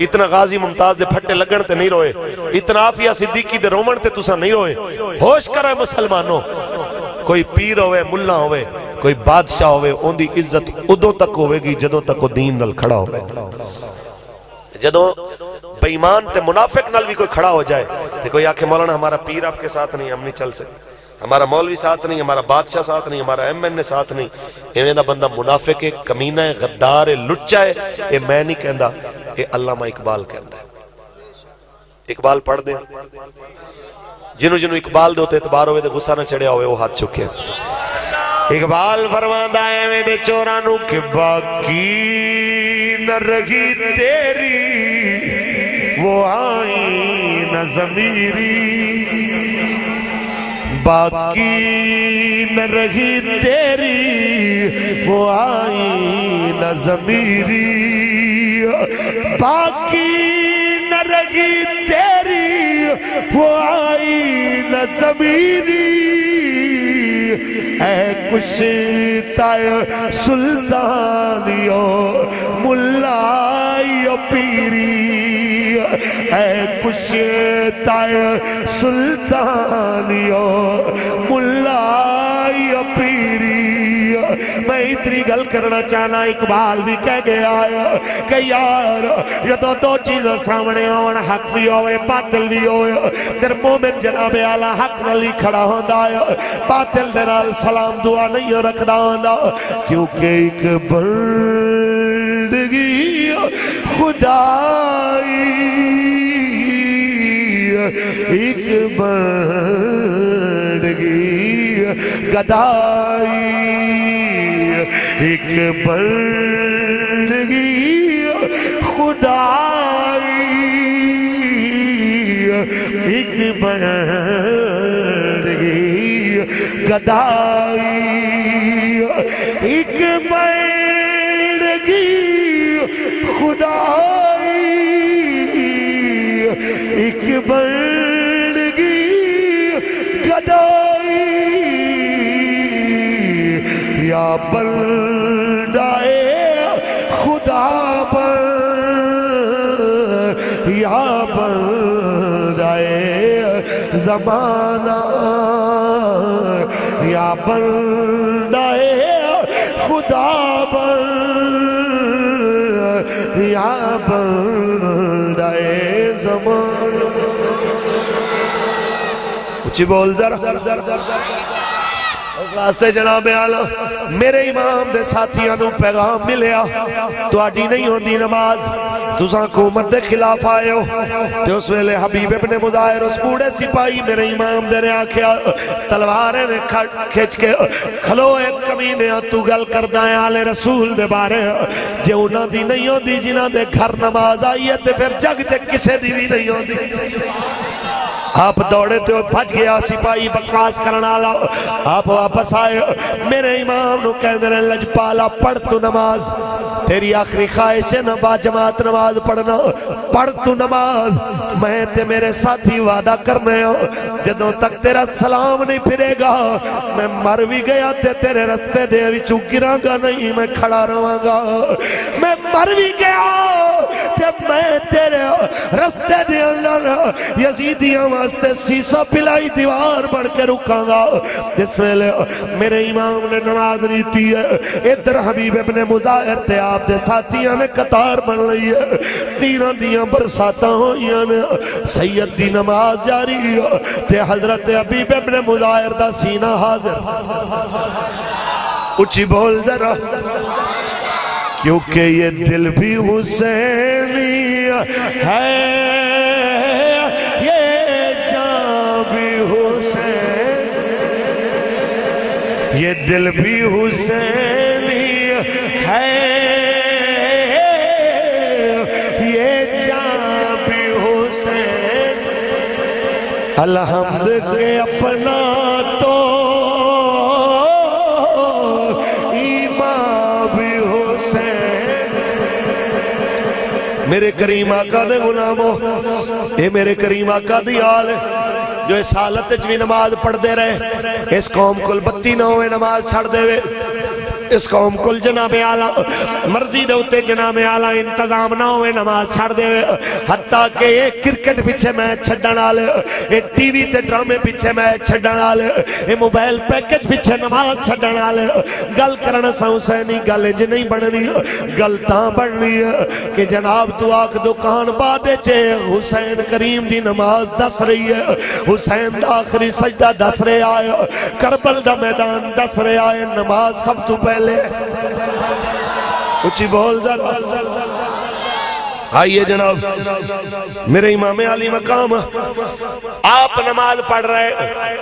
اتنا غازی ممتاز دے پھٹے لگن تے نہیں روئے, اتنا عافیہ صدیقی دے رومن تے تسا نہیں روئے. ہوش کرو مسلمانوں, کوئی پیر ہوئے, ملا ہوئے, کوئی بادشاہ ہوئے, ان دی عزت ادوں تک ہوئے گی جدوں تک وہ دین نال کھڑا ہوئے. جدوں بے ایمان تے منافق نال بھی کوئی کھڑا ہو جائے تے کوئی آکھے مولانا ہمارا پیر آپ کے ساتھ نہیں, ہم نہیں چل سکتے, ہمارا مولوی ساتھ نہیں, ہمارا بادشاہ ساتھ نہیں, ہمارا ایم ساتھ نہیں, ایویں دا بندہ منافق ہے, کمینہ ہے, غدار ہے, لچا ہے. اے میں نہیں کہندا, اے علامہ اقبال کہندا ہے. اقبال پڑھ دیں جنوں اقبال دے اعتبار ہوئے تے غصہ نہ چڑھیا ہوئے وہ ہاتھ چکے. اقبال فرماندا ہے ایویں دے چوراں نوں کہ باقی نہ رہی تیری وہ آئین ضمیری, باقی نہ رہی تیری وہ آئین ضمیری, باقی نہ رہی تیری وہ آئین ضمیری. اے کشتہ سلطانیو ملائیو پیری, اے کشتہ سلطانیو ملائیو پیری. میں اتنی گل کرنا چاہنا اقبال بھی کہہ گیا ہے کہ یار جدو دو چیزیں سامنے ہون, حق بھی ہوئے باطل بھی ہوئے, در مومن جناب اعلیٰ حق نلی کھڑا ہوندا ہے, باطل دنال سلام دعا نہیں رکھنا ہوندا, کیونکہ ایک بندگی خدائی, ایک بندگی گدائی, ایک بندگی خدائی, ایک بندگی گدائی, ایک بندگی خدائی, ایک بندگی گدائی. یا بندائے خدا پر, یا بندائے زمانہ, یا بندائے خدا بن یا بندہ زمان. اچھی بول ذرا. واسطے جناب اعلیٰ میرے امام دے ساتھیاں نو پیغام ملیا تہاڈی نہیں ہوندی نماز تساں حکومت دے خلاف آئے ہو. تے اس ویلے حبیب ابن مظاہر اس بوڑھے سپاہی میرے امام دے نے آکھیا تلواریں نے کھچ کے کھلو ایک کمینیاں تو گل کردا ہے آل رسول دے بارے جے انہاں دی نہیں ہوندی جنہاں دے گھر نماز آئی ہے تے پھر جگ تے کسے دی بھی نہیں ہوندی. آپ دوڑے تو بھج گیا سپاہی بکواس کرنا لا. آپ واپس آئے میرے امام نو کہنے لیں لجپالا پڑھ تو نماز تیری آخری خواہش ہے نا با جماعت نماز پڑھنا پڑھ تو نماز. میں تے میرے ساتھی وعدہ کرنے ہو جدوں تک تیرا سلام نہیں پھرے گا میں مر بھی گیا تے تیرے رستے دے وچوں گراں گا نہیں میں کھڑا رہاں گا. میں مر بھی گیا تے میں تیرے رستے دے اندر یزیدیاں واسطے سیسا پلائی دیوار بڑھ کے رکاں گا. جس ویلے میرے امام نے نماز نیتی ہے ادھر حبیب ابن مظاہر تے آپ دے ساتھیاں نے قطار بن لئی ہے تیرہ دیاں برساتاں ہوئیاں نے سید دی نماز جاری ہے تے حضرت حبیب ابن مظاہر دا سینہ حاضر. اچھی بول ذرا. کیونکہ یہ دل بھی حسینی ہے یہ جان بھی حسین یہ دل بھی حسینی ہے یہ جان بھی حسین. الحمد کے اپنا تو میرے کریم آقا دے غلاموں اے میرے کریم آقا دی آل جو اس حالت بھی نماز پڑھ دے رہے اس قوم کل بتی نہ ہوئے نماز چھڑ دے وے اس قوم کل جناب اعلیٰ مرضی دے ہوتے جناب اعلیٰ انتظام نہ ہوئے نماز چھڑ دے وے حتیٰ کہ یہ کرکٹ پیچھے میچ چھڑن آلے یہ ٹی وی تے ڈرامے پیچھے میچ چھڑن آلے یہ موبائل پیکج پیچھے نماز چھڑن آلے. گل کرنا سا حسینی گل انج نہیں بڑھنی گل تاں بڑھنی ہے کہ جناب تو آکھ دکان بادے چے حسین کریم دی نماز دس رہی ہے حسین دا آخری سجدہ دس رہے آئے کربل دا میدان دس رہے آئے نماز سب تو پہلے اچھی بول ذرا. آئیے جناب میرے امام علی مقام آپ نماز پڑھ رہے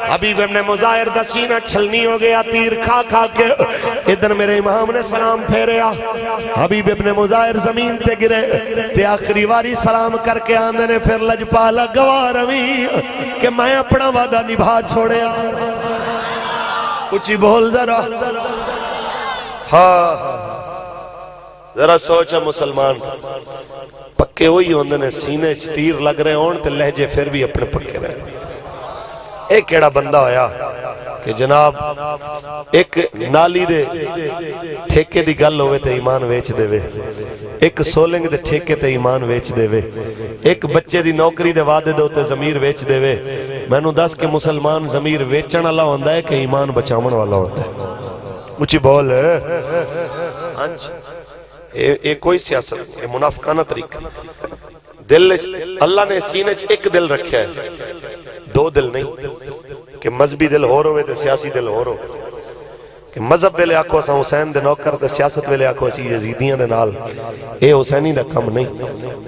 حبیب ابن مظاہر دا سینہ چھلنی ہو گیا تیر کھا کھا کے ادھر میرے امام نے سلام پھیریا حبیب ابن مظاہر زمین تے گرے تے آخری واری سلام کر کے آندے نے پھر لجپالا گواہ روی کہ میں اپنا وعدہ نبھا چھوڑیا. کچھ بول ذرا. ہاں ذرا سوچا مسلمان پکے ہوئی ہوندے نے سینے تیر لگ رہے ہون تے لہجے پھر بھی اپنے پکے رہے. ایک ایڑا بندہ ہویا کہ جناب ایک نالی دے ٹھیکے دی گل ہوئے تے ایمان ویچ دے وے ایک سولنگ دے ٹھیکے تے ایمان ویچ دے وے ایک بچے دی نوکری دے وعدے دے ہوتے ضمیر ویچ دے وے. میں نو دس کہ مسلمان ضمیر ویچن والا ہوندا ہے کہ ایمان بچاون والا ہوندا ہے. مجھے بول اے کوئی سیاست اے منافقانہ طریقہ دل اللہ نے سینے ایک دل رکھا ہے دو دل نہیں کہ مذہبی دل ہو روے تے سیاسی دل ہو رو کہ مذہب ویلے آکھو اساں حسین دے نوکر تے سیاست ویلے آکھو اسی یزیدیاں دے نال اے حسینی دا کم نہیں.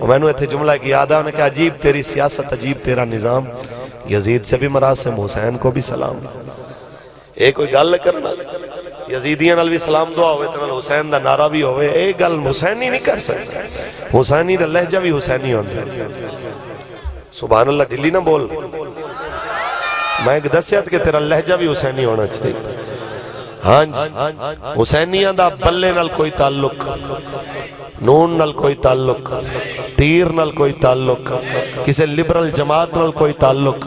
میں نے ایتھے جملہ کی یاد ہے انہیں کہ عجیب تیری سیاست عجیب تیرا نظام یزید سے بھی مراسم حسین کو بھی سلام. اے کوئی گل کرنا یزیدیاں نال بھی سلام دعا ہوئے تنال حسین دا نعرہ بھی ہوئے اے گل حسینی نہیں کر سکتا. حسینی دا لہجہ بھی حسینی ہوتا ہے. سبحان اللہ ڈلی نہ بول میں ایک دسیت کہ تیرا لہجہ بھی حسینی ہونا چاہیے. ہاں حسینیاں دا بلے نال کوئی تعلق نون نال کوئی تعلق تیر نال کوئی تعلق، کسی لبرل جماعت نال کوئی تعلق،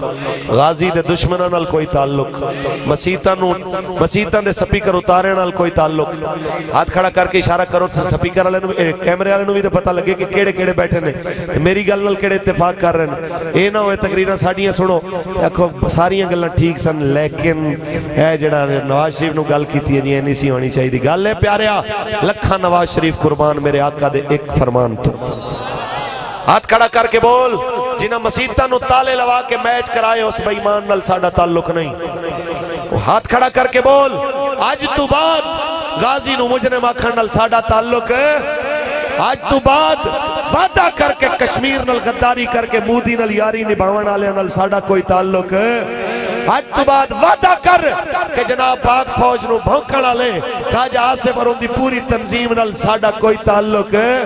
غازی دے دشمناں نال کوئی تعلق، مسیتاں دے سپیکر اتارے نال کوئی تعلق. ہاتھ کھڑا کر کے اشارہ کرو سپیکر والے نوں، کیمرے والے نوں بھی تے پتہ لگے کہ کیڑے کیڑے بیٹھے نے، میری گل نال کیڑے اتفاق کر رہے ہیں. اے نہ ہوئے تقریراں ساڈیاں سنو آکھو ساریاں گلاں ٹھیک سن لیکن اے جڑا نواز شریف نوں گل کیتی ہے نہیں سی ہونی چاہیے. گل ہے پیاریا لکھاں نواز شریف قربان میرے آقا دے ایک فرمان تو. ہاتھ کھڑا کر کے بول جنہاں مسیتاں نوں تالے لوا کے میچ کرائے اس بے ایمان نال ساڈا تعلق نہیں. ہاتھ کھڑا کر کے بول اج تو بعد غازی نوں مجرم آکھن نال ساڈا تعلق ہے. آج تو بعد وعدہ کر کے کشمیر نال غداری کر کے مودی نال یاری نبھاون والیاں نال ساڈا کوئی تعلق ہے. آج تو بعد وعدہ کر کہ جناب پاک فوج نو بھونکن والے خواجہ آصف اور ان دی پوری تنظیم نال ساڈا کوئی تعلق ہے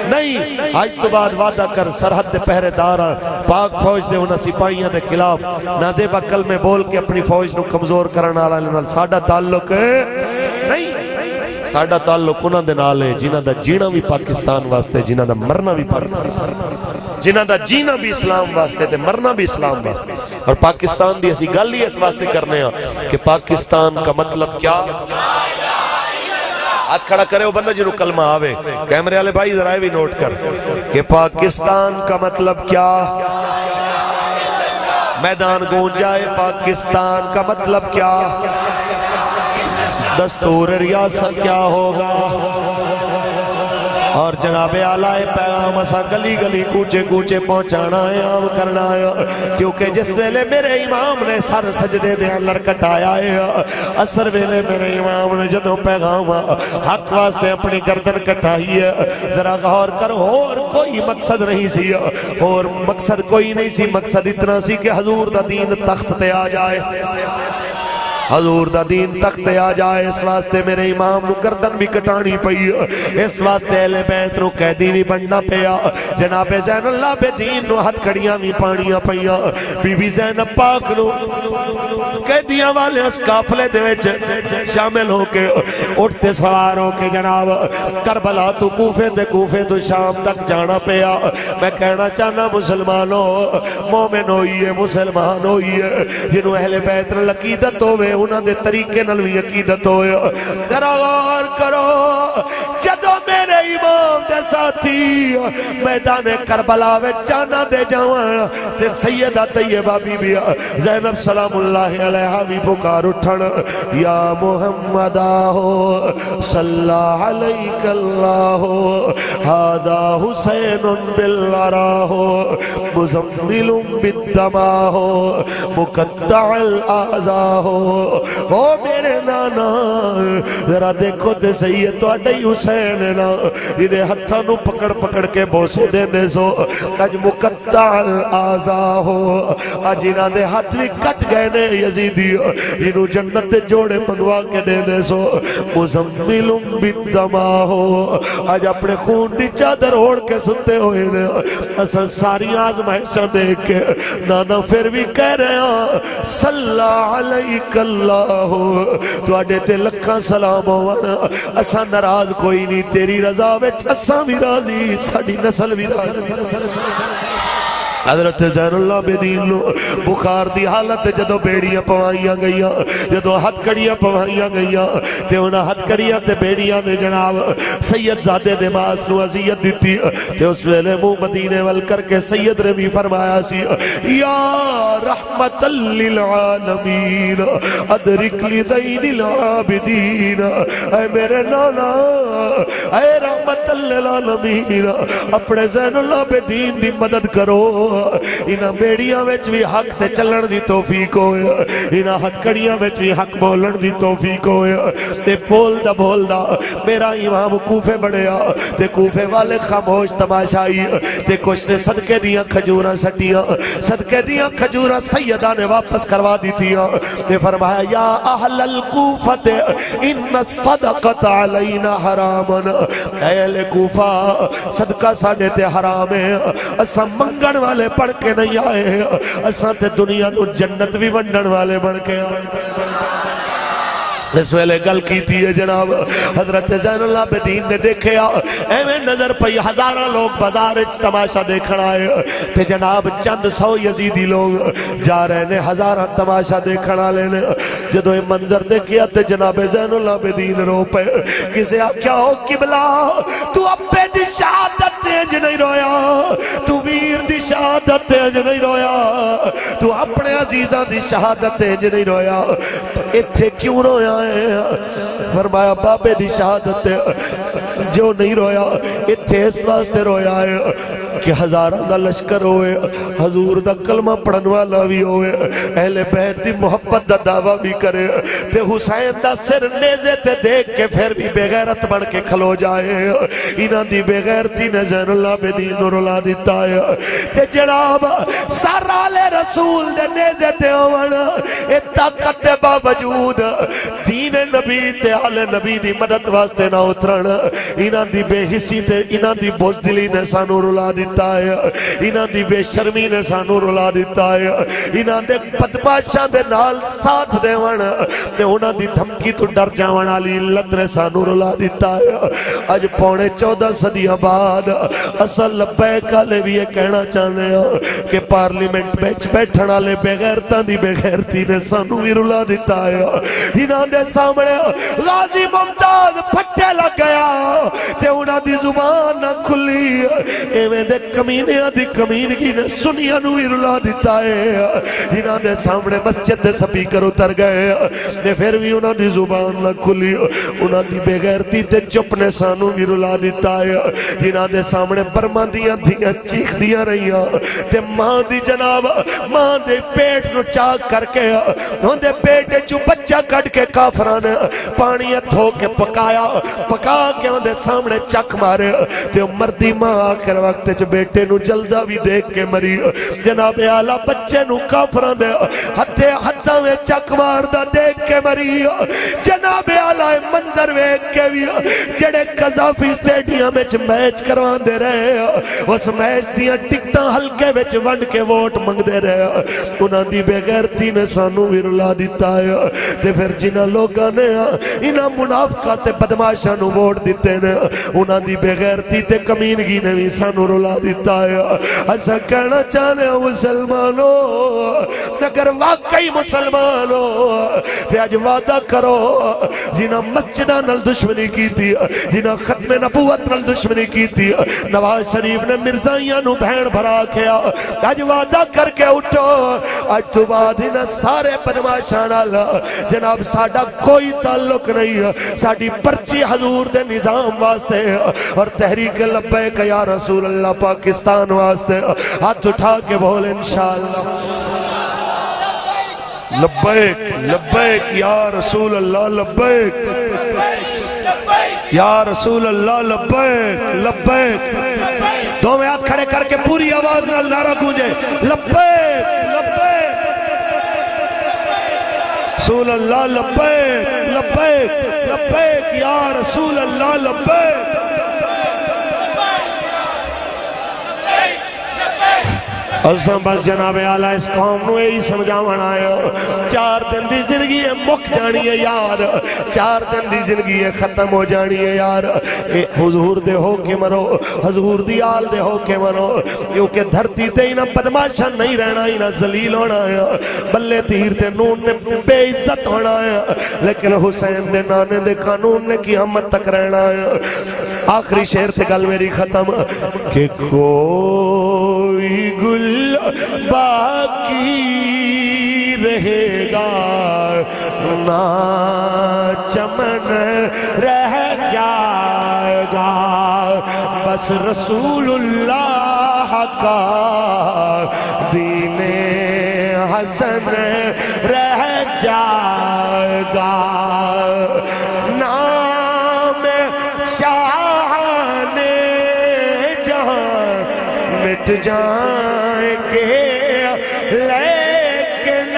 نہیں. آج تو بعد وعدہ کر سرحد دے پہرے دار پاک فوج دے انہاں سپاہیاں دے خلاف نازیبا کلمے بول کے اپنی فوج نو کمزور کرن والے نال ساڈا تعلق ہے نہیں. ساڈا تعلق انہاں دے نال ہے جنہاں دا جینا بھی پاکستان واسطے، جنہاں دا مرنا بھی پاکستان، جنہاں دا جینا بھی اسلام واسطے تے مرنا بھی اسلام واسطے. اور پاکستان دی اسی گل ہی اس واسطے کرنے ہاں کہ پاکستان کا مطلب کیا. ہاتھ کھڑا کرے وہ بندہ جنہوں کلمہ آوے. کیمرے والے بھائی ذرا بھی نوٹ کر کہ پاکستان کا مطلب کیا. میدان گونج جائے پاکستان کا مطلب کیا. دستور ریاست کیا ہوگا. اور جناب اعلیٰ پیغام اسا گلی گلی کوچے کوچے پہنچانا ہے عام کرنا ہے کیونکہ جس ویلے میرے امام نے سر سجدے دے اندر کٹایا ہے اثر ویلے میرے امام نے جدوں پیغام حق واسطے اپنی گردن کٹائی ہے. ذرا غور کرو اور کوئی مقصد نہیں سی، اور مقصد کوئی نہیں سی، مقصد اتنا سی کہ حضور دا دین تخت تے آ جائے، حضور دا دین تخت آ جائے. اس واسطے میرے امام نو گردن بھی کٹانی پئی، اس واسطے اہل بیت نو قیدی بھی بننا پیا. جناب زین اللہ بے دین نو ہتھ کڑیاں بھی پانیاں پئیاں. بی بی زینب پاک نو قیدیاں والے اس قافلے دے وچ شامل ہو کے اٹھتے سوار ہو کے جناب کربلا تو کوفے تے کوفے تو شام تک جانا پیا. میں کہنا چاہنا مسلمانوں مومن ہوئیے مسلمان ہوئیے جنہوں اہل بیت نال عقیدت ہوئے انہاں دے طریقے نال بھی عقیدت ہوئے. ذرا غور کرو جدوں میرے امام دے ساتھی میدان کربلا وچ جانا دے جاواں تے سیدہ طیبہ بی بی زینب سلام اللہ علیہا بھی پکار اٹھن یا محمد آہو صلی علیک اللہ ہادا حسین بالعراہو مزمل بالدماہو مقطع الاعزاہو. او میرے نانا ذرا دیکھو تے صحیح تو اڈائی حسین نا انہیں ہتھاں نو پکڑ پکڑ کے بوسے دینے سو اج مقطع الاعزا ہو. اج انہاں دے ہاتھ بھی کٹ گئے نے یزیدی انہوں جنت دے جوڑے منگوا کے دینے سو مزمل بالدما ہو. اج اپنے خون دی چادر اوڑھ کے ستے ہوئے نے اصل ساری آزمائشاں دیکھ کے نانا پھر بھی کہہ رہے ہیں صلی علیک اللہ تو اڈے تے لکھاں سلام ہونا. اساں ناراض کوئی نہیں تیری رضا وچ اساں بھی راضی ساڈی نسل بھی راضی. حضرت زین اللہ بے دین نو بخار دی حالت جدو بیڑیاں پوائیاں گئیاں جدو ہتھ کڑیاں پوائیاں گئیاں تے انہاں ہتھ کڑیاں تے بیڑیاں نے جناب سید زادے دے ماس نو عزیت دیتی تے اس ویلے منہ مدینے ول کر کے سید نے بھی فرمایا سی یا رحمت للعالمین ادرک لدین العابدین. اے میرے نانا اے رحمت للعالمین اپنے زین اللہ بے دین دی مدد کرو. انہاں بیڑیاں وچ بھی حق تے چلن دی توفیق ہوئے انہاں ہتھ کڑیاں وچ بھی حق بولن دی توفیق ہوئے تے بول دا میرا امام کوفے بڑھیا تے کوفے والے خاموش تماشائی تے کچھ نے صدقے دیاں کھجوراں سٹیاں صدقے دیاں کھجوراں سیدہ نے واپس کروا دیتیاں تے فرمایا یا اہل الکوفت ان الصدقت علینا حرامن. اہل کوفہ صدقہ ساڑے تے حرام ہے اسا منگن والے پڑھ کے نہیں آئے اساں تے دنیا نو جنت بھی ونڈن والے بن کے آئے. اس ویلے گل کیتی ہے جناب حضرت زین العابدین نے دیکھے ایویں نظر پئی ہزاراں لوگ بازار وچ تماشا دیکھن آئے تے جناب چند سو یزیدی لوگ جا رہے نے ہزاراں تماشا دیکھن والے نے جدوں یہ منظر دیکھیا تے جناب زین العابدین رو پے کسے آکھیا او قبلہ تو اپے دی شہادت تے انج نہیں رویا تو ویر دی شہادت تے انج نہیں رویا تو اپنے عزیزاں دی شہادت تے انج نہیں رویا ایتھے کیوں رویا فرمایا بابے دی شہادت جو نہیں رویا اتھے اس واسطے رویا ہے کہ ہزاراں دا لشکر ہوئے حضور دا کلمہ پڑھن والا بھی ہوئے اہل بیت دی محبت دا دعویٰ بھی کرے تے حسین دا سر نیزے تے دیکھ کے پھر بھی بے غیرت بن کے کھلو جائے انہاں دی بے غیرتی نے زین العابدین نور اللہ دیتا ہے تے جناب سارالے رسول دے نیزے تے ہونا اے طاقت دے باوجود دین نبی تے آل نبی دی مدد واسطے نہ اترن انہاں دی بے حسی تے انہاں دی بزدلی نے سانو رلا دیتا ہے انہاں دی بے شرمی نے سانو رلا دیتا ہے انہاں دے بدماشاں دے نال ساتھ دیون تے انہاں دی دھمکی تو ڈر جاون والی علت نے سانو رلا دیتا ہے اج پونے 14 صدیاں بعد اصل لبیک والے بھی یہ کہنا چاہتے ہیں کہ پارلیمنٹ وچ بیٹھن والے بے غیرتاں دی بے غیرتی نے سانو بھی رلا دیتا ہے انہاں دے سامنے غازی ممتاز پھٹے لگ گیا تے انہاں دی زبان نہ کھلی ایویں دے کمینیاں دی کمینگی نے سنیاں نو ہی رلا دیتا ہے انہاں دے سامنے مسجد دے سپیکر اتر گئے تے پھر بھی انہاں دی زبان نہ کھلی انہاں دی بے غیرتی تے چپ نے سانو بھی رلا دیتا ہے انہاں دے سامنے برما دیاں دھیاں چیخ دیاں رہیاں تے ماں دی جناب ماں دے پیٹ نو چاک کر کے انہوں دے پیٹ چو بچہ کٹ کے کافران پانی دھو کے پکایا پکا کے انہوں دے سامنے چک مارے تے مردی ماں آخر وقت چ بیٹے نو جلدہ بھی دیکھ کے مری جناب اعلیٰ بچے نو کافران دے ہتھے ہتھا میں چک مار دا دیکھ کے مری جناب اعلیٰ منظر ویک کے بھی جڑے قذافی سٹیڈیم میں میچ کروان دے رہے اس میچ دیاں ٹکٹاں ہلکے وچ ونڈ کے ووٹ منگ دے رہے انہاں دی بے غیرتی نے سانو بھی رلا دیتا ہے تے پھر جنہاں لوگاں نے انہاں منافقہ تے بدماشاں نو ووٹ دیتے نے انہاں دی بے غیرتی تے کمینگی نے بھی سانو رلا دیتا ہے ایسا کہنا چاہنے ہو مسلمانوں اگر واقعی مسلمانوں تے آج وعدہ کرو جنہاں مسجدہ نل دشمنی کی تھی جنہاں ختم نبوت نل دشمنی کی تھی نواز شریف نے مرزائیاں نو بہن بھرا کیا آج وعدہ کر کے اٹھو آج تو بعد انہاں سارے بدماشاں نال جناب ساڑھا کوئی تعلق نہیں ساڑھی پرچی حضور دے نظام واسطے اور تحریک لبیک یا رسول اللہ پاکستان واسطے ہاتھ اٹھا کے بول انشاءاللہ لبیک لبیک یا رسول اللہ لبیک یا رسول اللہ لبیک لبیک دو میں ہاتھ کھڑے کر کے پوری آواز نال نعرہ گونجے لبیک لبیک رسول اللہ لبیک لبیک لبیک یا رسول اللہ لبیک اساں بس جناب اعلیٰ اس قوم نو یہی سمجھاون آیا 4 دن دی زندگی ہے مک جانی ہے یار 4 دن دی زندگی ہے ختم ہو جانی ہے یار حضور دے ہو کے مرو حضور دی آل دے ہو کے مرو کیونکہ دھرتی تے انہاں بدماشاں نہیں رہنا انہاں ذلیل ہونا ہے بلے تیر تے نون نے بے عزت ہونا ہے لیکن حسین دے نانے دے قانون نے قیامت تک رہنا ہے آخری شعر تے گل میری ختم کہ کوئی گل باقی رہے گا نہ چمن رہ جائے گا بس رسول اللہ کا دین حسن رہ جائے گا نام شاہان جہاں مٹ جائیں گے لیکن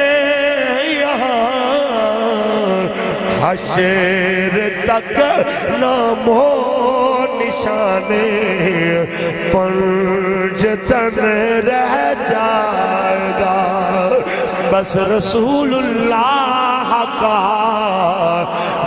یہاں حشر تک نام و نشانے پنجتن رہ جائے گا بس رسول اللہ کا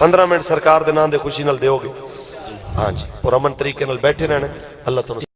15 منٹ سرکار دے نام دے خوشی نال دیو گے ہاں جی پرامن طریقے نال بیٹھے رہنا اللہ تعالی